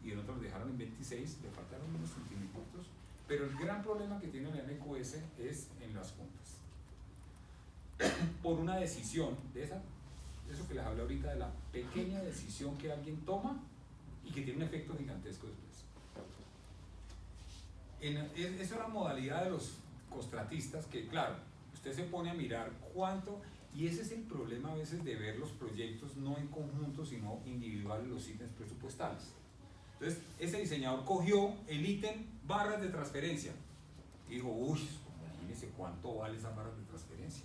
y en otros lo dejaron en 26, le faltaron unos centímetros. Pero el gran problema que tiene la NQS es en las juntas. Por una decisión, eso que les hablé ahorita, de la pequeña decisión que alguien toma y que tiene un efecto gigantesco después. Esa es la modalidad de los contratistas que, claro, usted se pone a mirar cuánto, y ese es el problema a veces de ver los proyectos no en conjunto, sino individuales, los ítems presupuestales. Entonces, ese diseñador cogió el ítem barras de transferencia y dijo, uy, imagínese cuánto vale esas barras de transferencia.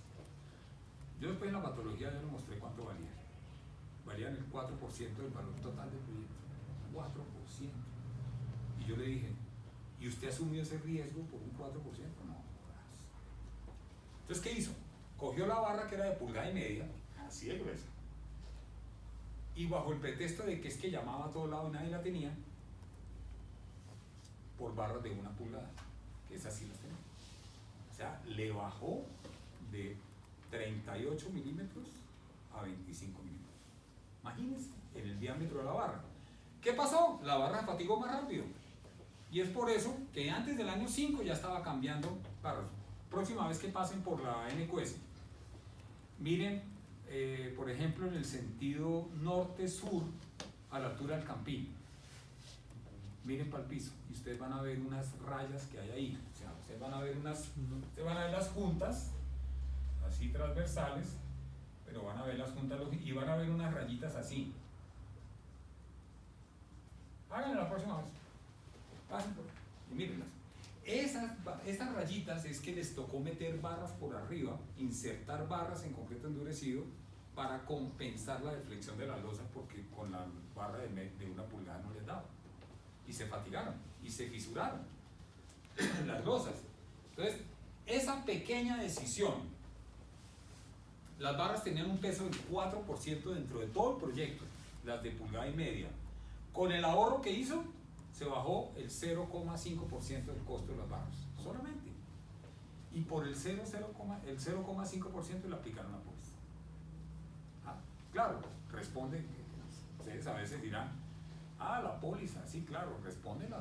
Yo después en la patología ya le mostré cuánto valía. Valían el 4% del valor total del proyecto. 4%. Y yo le dije, ¿y usted asumió ese riesgo por un 4%? No. Entonces, ¿qué hizo? Cogió la barra que era de 1,5 pulgadas, así de gruesa, y bajo el pretexto de que es que llamaba a todos lados y nadie la tenía, por barras de 1 pulgada, que esas sí las tenía. O sea, le bajó de 38 milímetros a 25 milímetros. Imagínense, en el diámetro de la barra. ¿Qué pasó? La barra se fatigó más rápido. Y es por eso que antes del año 5 ya estaba cambiando barras. Próxima vez que pasen por la NQS, miren, por ejemplo, en el sentido norte-sur, a la altura del Campín. Miren para el piso y ustedes van a ver unas rayas que hay ahí. O sea, ustedes van a ver las juntas, así transversales, pero van a ver las juntas y van a ver unas rayitas así. Háganlo la próxima vez. Pasen por y mírenlas. Esas rayitas es que les tocó meter barras por arriba, insertar barras en concreto endurecido para compensar la deflexión de la losa, porque con la barra de 1 pulgada no les daba. Y se fatigaron y se fisuraron las losas. Entonces, esa pequeña decisión, las barras tenían un peso del 4% dentro de todo el proyecto, las de 1,5 pulgadas. Con el ahorro que hizo, se bajó el 0,5% del costo de las barras, solamente. Y por el 0,5% le aplicaron la póliza. Claro, responde, ustedes a veces dirán, la póliza, sí, claro, responde el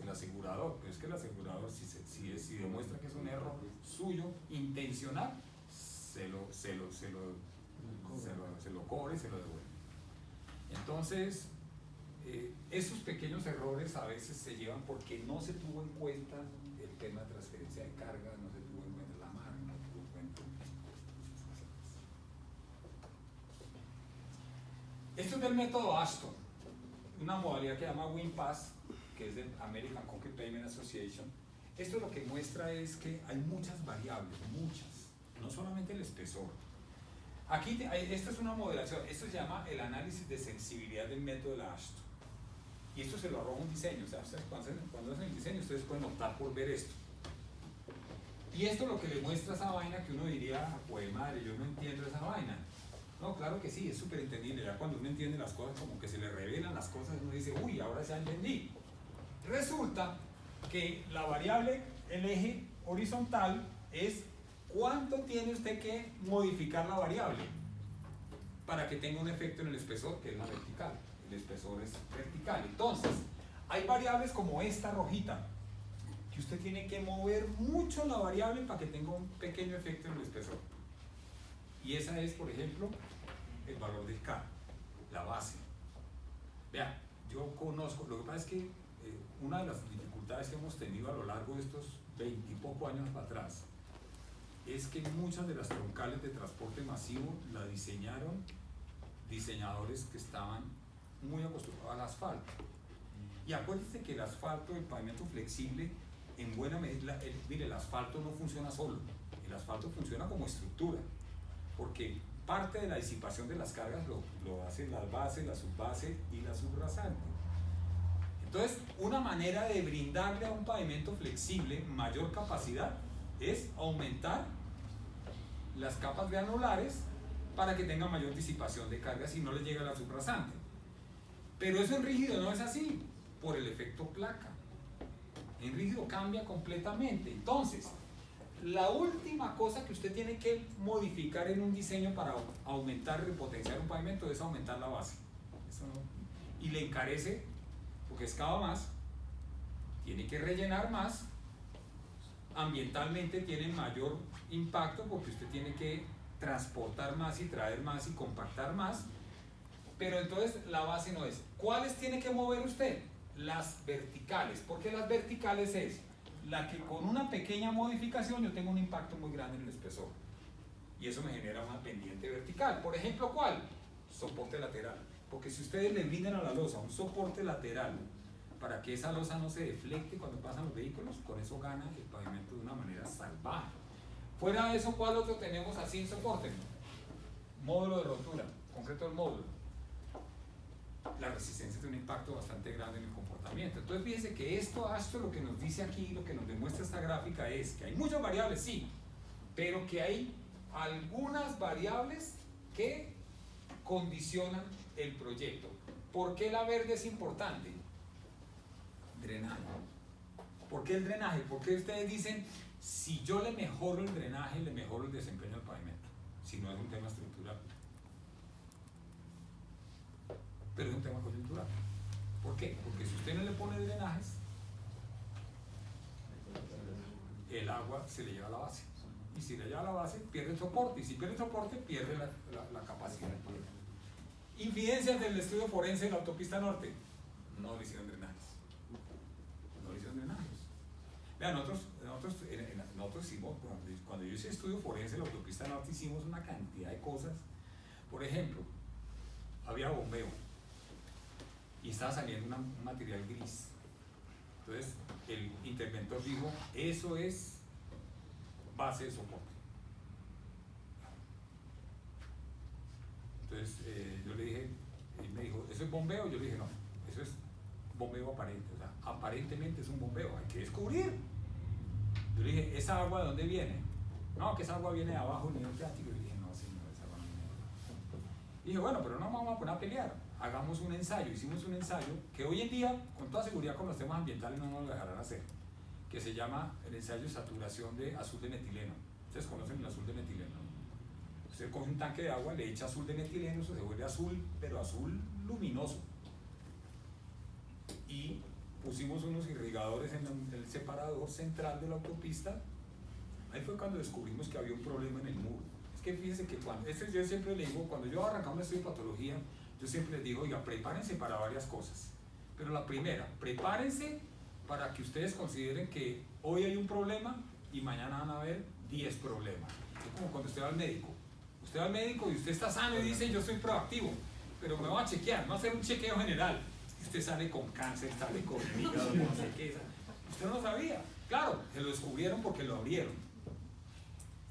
asegurador, pero es que el asegurador, si demuestra que es un error suyo, intencional, se lo cobre y se lo devuelve. Entonces, esos pequeños errores a veces se llevan porque no se tuvo en cuenta el tema de transferencia de carga, no se tuvo en cuenta la marca, no se tuvo en cuenta. Esto es del método Ashton, una modalidad que se llama WinPass, que es del American Concrete Pavement Association. Esto lo que muestra es que hay muchas variables, no solamente el espesor. Aquí, esta es una modelación, esto se llama el análisis de sensibilidad del método de Ashton. Y esto se lo arroja un diseño, o sea, ustedes cuando hacen el diseño, ustedes pueden optar por ver esto. Y esto lo que le muestra esa vaina que uno diría, pues madre, yo no entiendo esa vaina. No, claro que sí, es súper entendible. Ya cuando uno entiende las cosas, como que se le revelan las cosas, uno dice, uy, ahora ya entendí. Resulta que la variable, el eje horizontal, es cuánto tiene usted que modificar la variable para que tenga un efecto en el espesor, que es la vertical. El espesor es vertical. Entonces, hay variables como esta rojita, que usted tiene que mover mucho la variable para que tenga un pequeño efecto en el espesor. Y esa es, por ejemplo, el valor del K, la base. Vean, yo conozco, lo que pasa es que una de las dificultades que hemos tenido a lo largo de estos 20 y poco años para atrás es que muchas de las troncales de transporte masivo la diseñaron diseñadores que estaban muy acostumbrados al asfalto. Y acuérdense que el asfalto, el pavimento flexible, en buena medida, mire, el asfalto no funciona solo, el asfalto funciona como estructura, porque parte de la disipación de las cargas lo hacen las bases, la subbase y la subrasante. Entonces, una manera de brindarle a un pavimento flexible mayor capacidad es aumentar las capas granulares para que tenga mayor disipación de cargas y no le llegue a la subrasante. Pero eso en rígido no es así, por el efecto placa. En rígido cambia completamente. Entonces, la última cosa que usted tiene que modificar en un diseño para aumentar y repotenciar un pavimento es aumentar la base. Eso no. Y le encarece, porque excava más, tiene que rellenar más ambientalmente tienen mayor impacto porque usted tiene que transportar más y traer más y compactar más, pero entonces la base no es. ¿Cuáles tiene que mover usted? Las verticales, porque las verticales es la que con una pequeña modificación yo tengo un impacto muy grande en el espesor y eso me genera una pendiente vertical. Por ejemplo, ¿cuál? Soporte lateral, porque si ustedes le brindan a la losa un soporte lateral para que esa losa no se deflecte cuando pasan los vehículos, con eso gana el pavimento de una manera salvaje. Fuera de eso, ¿cuál otro tenemos así en soporte? Módulo de rotura, concreto del módulo. La resistencia tiene un impacto bastante grande en el comportamiento. Entonces fíjense que esto lo que nos dice aquí, lo que nos demuestra esta gráfica es que hay muchas variables, sí, pero que hay algunas variables que condicionan el proyecto. ¿Por qué la verde es importante? Drenaje. ¿Por qué el drenaje? Porque ustedes dicen, si yo le mejoro el drenaje, le mejoro el desempeño del pavimento, si no es un tema estructural. Pero es un tema coyuntural. ¿Por qué? Porque si usted no le pone drenajes, el agua se le lleva a la base. Y si le lleva a la base, pierde el soporte. Y si pierde el soporte, pierde la capacidad. Incidencias del estudio forense de la autopista norte. No le hicieron drenajes. No le hicieron drenajes. Vean, nosotros hicimos, cuando yo hice estudio forense de la autopista norte, hicimos una cantidad de cosas. Por ejemplo, había bombeo y estaba saliendo un material gris. Entonces el interventor dijo, eso es base de soporte. Entonces yo le dije, él me dijo, ¿eso es bombeo? Yo le dije, no, eso es bombeo aparente, o sea, aparentemente es un bombeo, hay que descubrir. Yo le dije, ¿esa agua de dónde viene? No, que esa agua viene de abajo del nivel freático. Yo le dije, no, señor, esa agua no viene de abajo. Y dije, bueno, pero no nos vamos a poner a pelear, hagamos un ensayo. Hicimos un ensayo que hoy en día, con toda seguridad con los temas ambientales no nos lo dejarán hacer, que se llama el ensayo de saturación de azul de metileno. Ustedes conocen el azul de metileno, ¿no? Usted coge un tanque de agua, le echa azul de metileno, eso se vuelve azul, pero azul luminoso. Y pusimos unos irrigadores en el separador central de la autopista. Ahí fue cuando descubrimos que había un problema en el muro. Es que fíjense que yo siempre le digo, cuando yo arrancaba un estudio de patología, yo siempre les digo, oiga, prepárense para varias cosas. Pero la primera, prepárense para que ustedes consideren que hoy hay un problema y mañana van a haber 10 problemas. Es como cuando usted va al médico. Usted va al médico y usted está sano y dice, yo soy proactivo, pero me va a chequear, me va a hacer un chequeo general. Y usted sale con cáncer, sale con hígado, no sé qué. Usted no lo sabía. Claro, se lo descubrieron porque lo abrieron.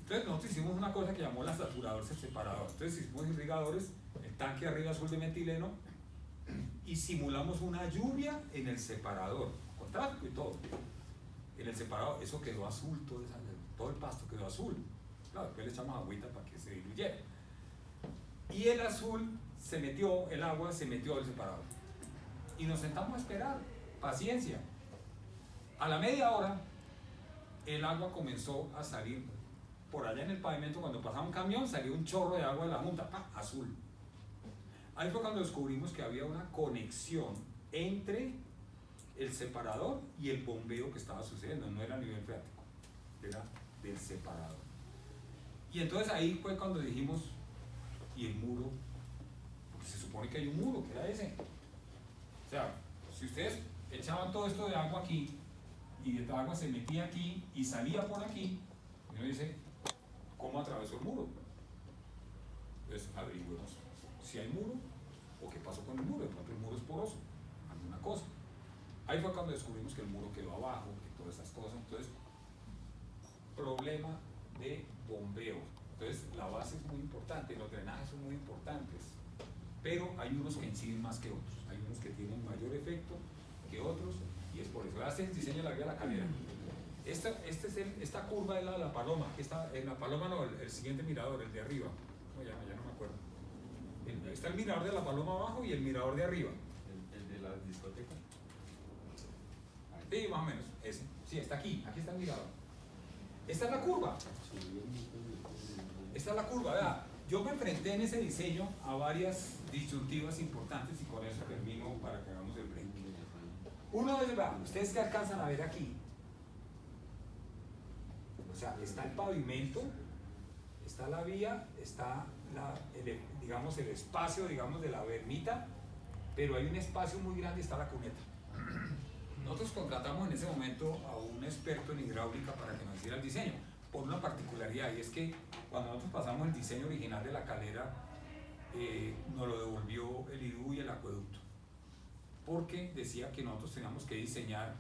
Entonces nosotros hicimos una cosa que llamó la saturador separador. Entonces hicimos irrigadores, el tanque arriba azul de metileno, y simulamos una lluvia en el separador, con tráfico y todo. En el separador, eso quedó azul, todo el pasto quedó azul. Claro, después le echamos agüita para que se diluyera. Y el azul se metió, el agua se metió al separador. Y nos sentamos a esperar, paciencia. A la media hora, el agua comenzó a salir por allá en el pavimento. Cuando pasaba un camión, salió un chorro de agua de la junta, azul. Ahí fue cuando descubrimos que había una conexión entre el separador y el bombeo que estaba sucediendo. No era a nivel freático, era del separador. Y entonces ahí fue cuando dijimos, ¿y el muro? Porque se supone que hay un muro, que era ese. O sea, si ustedes echaban todo esto de agua aquí, y el agua se metía aquí y salía por aquí, y uno dice, ¿cómo atravesó el muro? Entonces averiguemos si hay muro o qué pasó con el muro. De pronto el muro es poroso, alguna cosa. Ahí fue cuando descubrimos que el muro quedó abajo, que todas esas cosas. Entonces, problema de bombeo. Entonces la base es muy importante, los drenajes son muy importantes, pero hay unos que inciden más que otros, hay unos que tienen mayor efecto que otros, y es por eso. Este es el diseño de la vía de la calidad. Esta curva es la de la paloma, que está en la paloma, no, el siguiente mirador, el de arriba, no, ya no me acuerdo. Está el mirador de la paloma abajo y el mirador de arriba. ¿El de la discoteca? Sí, más o menos, ese. Sí, está aquí está el mirador. Esta es la curva. Esta es la curva, vea. Yo me enfrenté en ese diseño a varias disyuntivas importantes y con eso termino para que hagamos el break. Uno es, vea, ustedes que alcanzan a ver aquí. O sea, está el pavimento, está la vía, está digamos, el espacio, digamos, de la bermita, pero hay un espacio muy grande y está la cuneta. Nosotros contratamos en ese momento a un experto en hidráulica para que nos hiciera el diseño, por una particularidad, y es que cuando nosotros pasamos el diseño original de la calera, nos lo devolvió el IDU y el acueducto, porque decía que nosotros teníamos que diseñar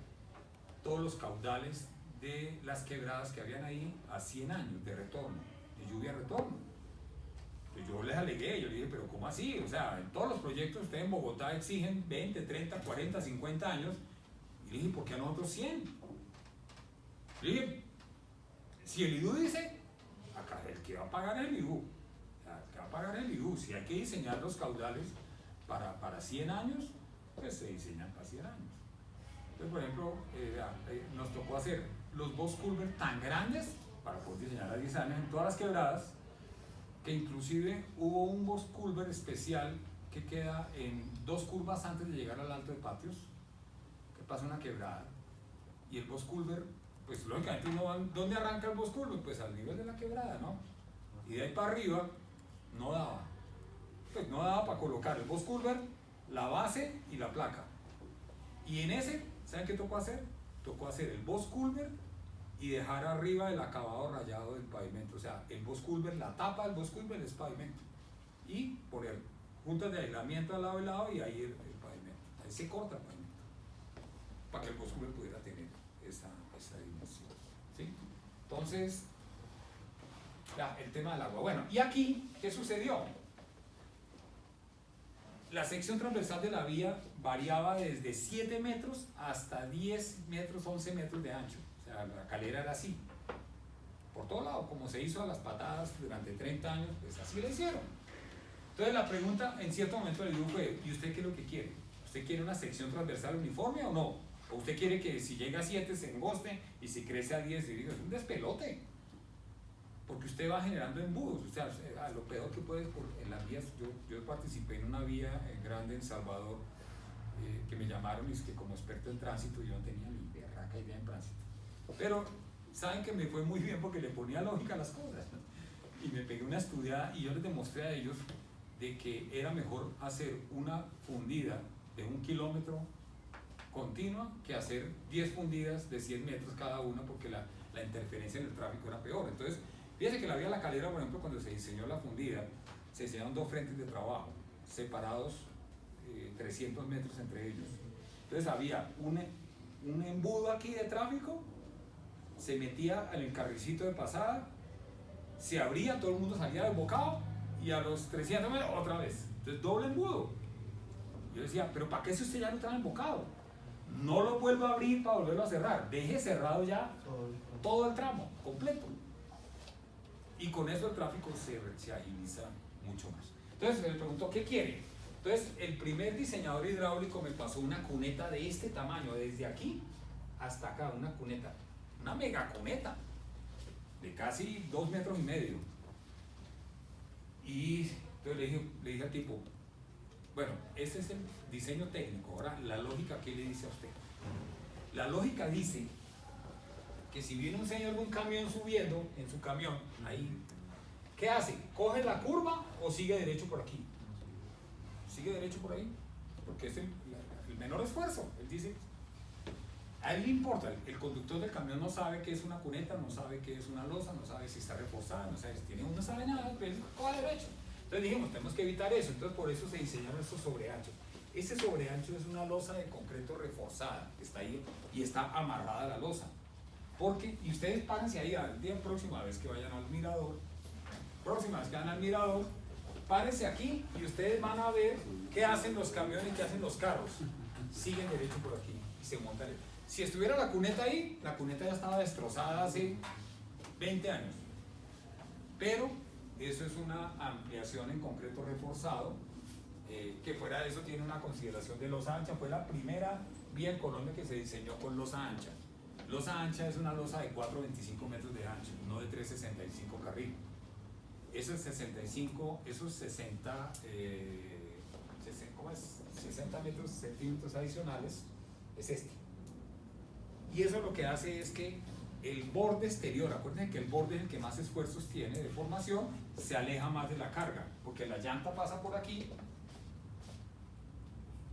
todos los caudales de las quebradas que habían ahí a 100 años de retorno, de lluvia retorno. Pues yo les alegué, yo les dije, pero ¿cómo así? O sea, en todos los proyectos ustedes en Bogotá exigen 20, 30, 40, 50 años, y le dije, ¿por qué a nosotros 100? Le dije, si el IDU dice, acá el que va a pagar es el IDU, el que va a pagar es el IDU. Si hay que diseñar los caudales para 100 años, pues se diseñan para 100 años. Entonces, por ejemplo, nos tocó hacer los box culvert tan grandes para poder diseñar a 10 años en todas las quebradas, que inclusive hubo un box culvert especial que queda en 2 curvas antes de llegar al Alto de Patios, que pasa una quebrada, y el box culvert, pues lógicamente uno va, ¿dónde arranca el box culvert? Pues al nivel de la quebrada, ¿no? Y de ahí para arriba no daba, pues no daba para colocar el box culvert, la base y la placa. Y en ese, ¿saben qué tocó hacer? Tocó hacer el box culvert y dejar arriba el acabado rayado del pavimento. O sea, el box culvert, la tapa del box culvert es pavimento. Y poner juntas de aislamiento al lado y lado, y ahí el pavimento. Ahí se corta el pavimento, para que el box culvert pudiera tener esa dimensión. ¿Sí? Entonces, el tema del agua. Bueno, y aquí, ¿qué sucedió? La sección transversal de la vía variaba desde 7 metros hasta 10 metros, 11 metros de ancho. O sea, la calera era así. Por todo lado, como se hizo a las patadas durante 30 años, pues así lo hicieron. Entonces la pregunta en cierto momento le digo fue, ¿y usted qué es lo que quiere? ¿Usted quiere una sección transversal uniforme o no? ¿O usted quiere que si llega a 7 se engoste y si crece a 10 se diga, es un despelote? Porque usted va generando embudos. O sea, a lo peor que puede en las vías. Yo participé en una vía grande en Salvador, que me llamaron, y es que como experto en tránsito yo no tenía ni berraca idea en tránsito, pero saben que me fue muy bien porque le ponía lógica a las cosas, ¿no? Y me pegué una estudiada y yo les demostré a ellos de que era mejor hacer una fundida de 1 kilómetro continua que hacer 10 fundidas de 100 metros cada una, porque la interferencia en el tráfico era peor. Entonces, fíjense que la vía La Calera, por ejemplo, cuando se diseñó la fundida, se diseñaron 2 frentes de trabajo, separados 300 metros entre ellos. Entonces había un embudo aquí de tráfico, se metía en el carricito de pasada, se abría, todo el mundo salía desbocado, y a los 300 metros otra vez. Entonces doble embudo. Yo decía, pero ¿para qué si usted ya no está embocado? No lo vuelva a abrir para volverlo a cerrar, deje cerrado ya todo el tramo, completo. Y con eso el tráfico se agiliza mucho más. Entonces me preguntó, ¿qué quiere? Entonces el primer diseñador hidráulico me pasó una cuneta de este tamaño, desde aquí hasta acá, una cuneta, una mega cuneta, de casi 2,5 metros. Y entonces le dije al tipo, bueno, ese es el diseño técnico. Ahora, la lógica, ¿qué le dice a usted? La lógica dice que si viene un señor de un camión subiendo en su camión, ahí, ¿qué hace? ¿Coge la curva o sigue derecho por aquí? Sigue derecho por ahí, porque es el menor esfuerzo. Él dice, a él le importa, el conductor del camión no sabe qué es una cuneta, no sabe qué es una losa, no sabe si está reforzada, no sabe si tiene, no sabe nada, pero coge derecho. Entonces dijimos, tenemos que evitar eso, entonces por eso se diseñaron estos sobreanchos. Ese sobreancho es una losa de concreto reforzada, que está ahí y está amarrada a la losa. Porque, y ustedes párense ahí, al día próxima vez que vayan al mirador, párense aquí y ustedes van a ver qué hacen los camiones y qué hacen los carros. Siguen derecho por aquí y se montan. Si estuviera la cuneta ahí, la cuneta ya estaba destrozada hace 20 años. Pero eso es una ampliación en concreto reforzado, que fuera de eso tiene una consideración de losa ancha. Fue la primera vía en Colombia que se diseñó con losa ancha. Losa ancha es una losa de 4,25 metros de ancho, no de 3,65 carril. Esos 65, esos 60, ¿cómo es? 60 centímetros adicionales es este. Y eso lo que hace es que el borde exterior, acuérdense que el borde es el que más esfuerzos tiene de formación, se aleja más de la carga, porque la llanta pasa por aquí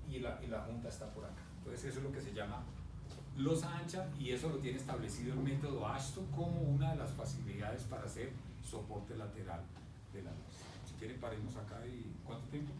y la junta está por acá. Entonces eso es lo que se llama losa ancha, y eso lo tiene establecido el método AASHTO como una de las facilidades para hacer soporte lateral de la losa. Si quieren paremos acá. ¿Y cuánto tiempo?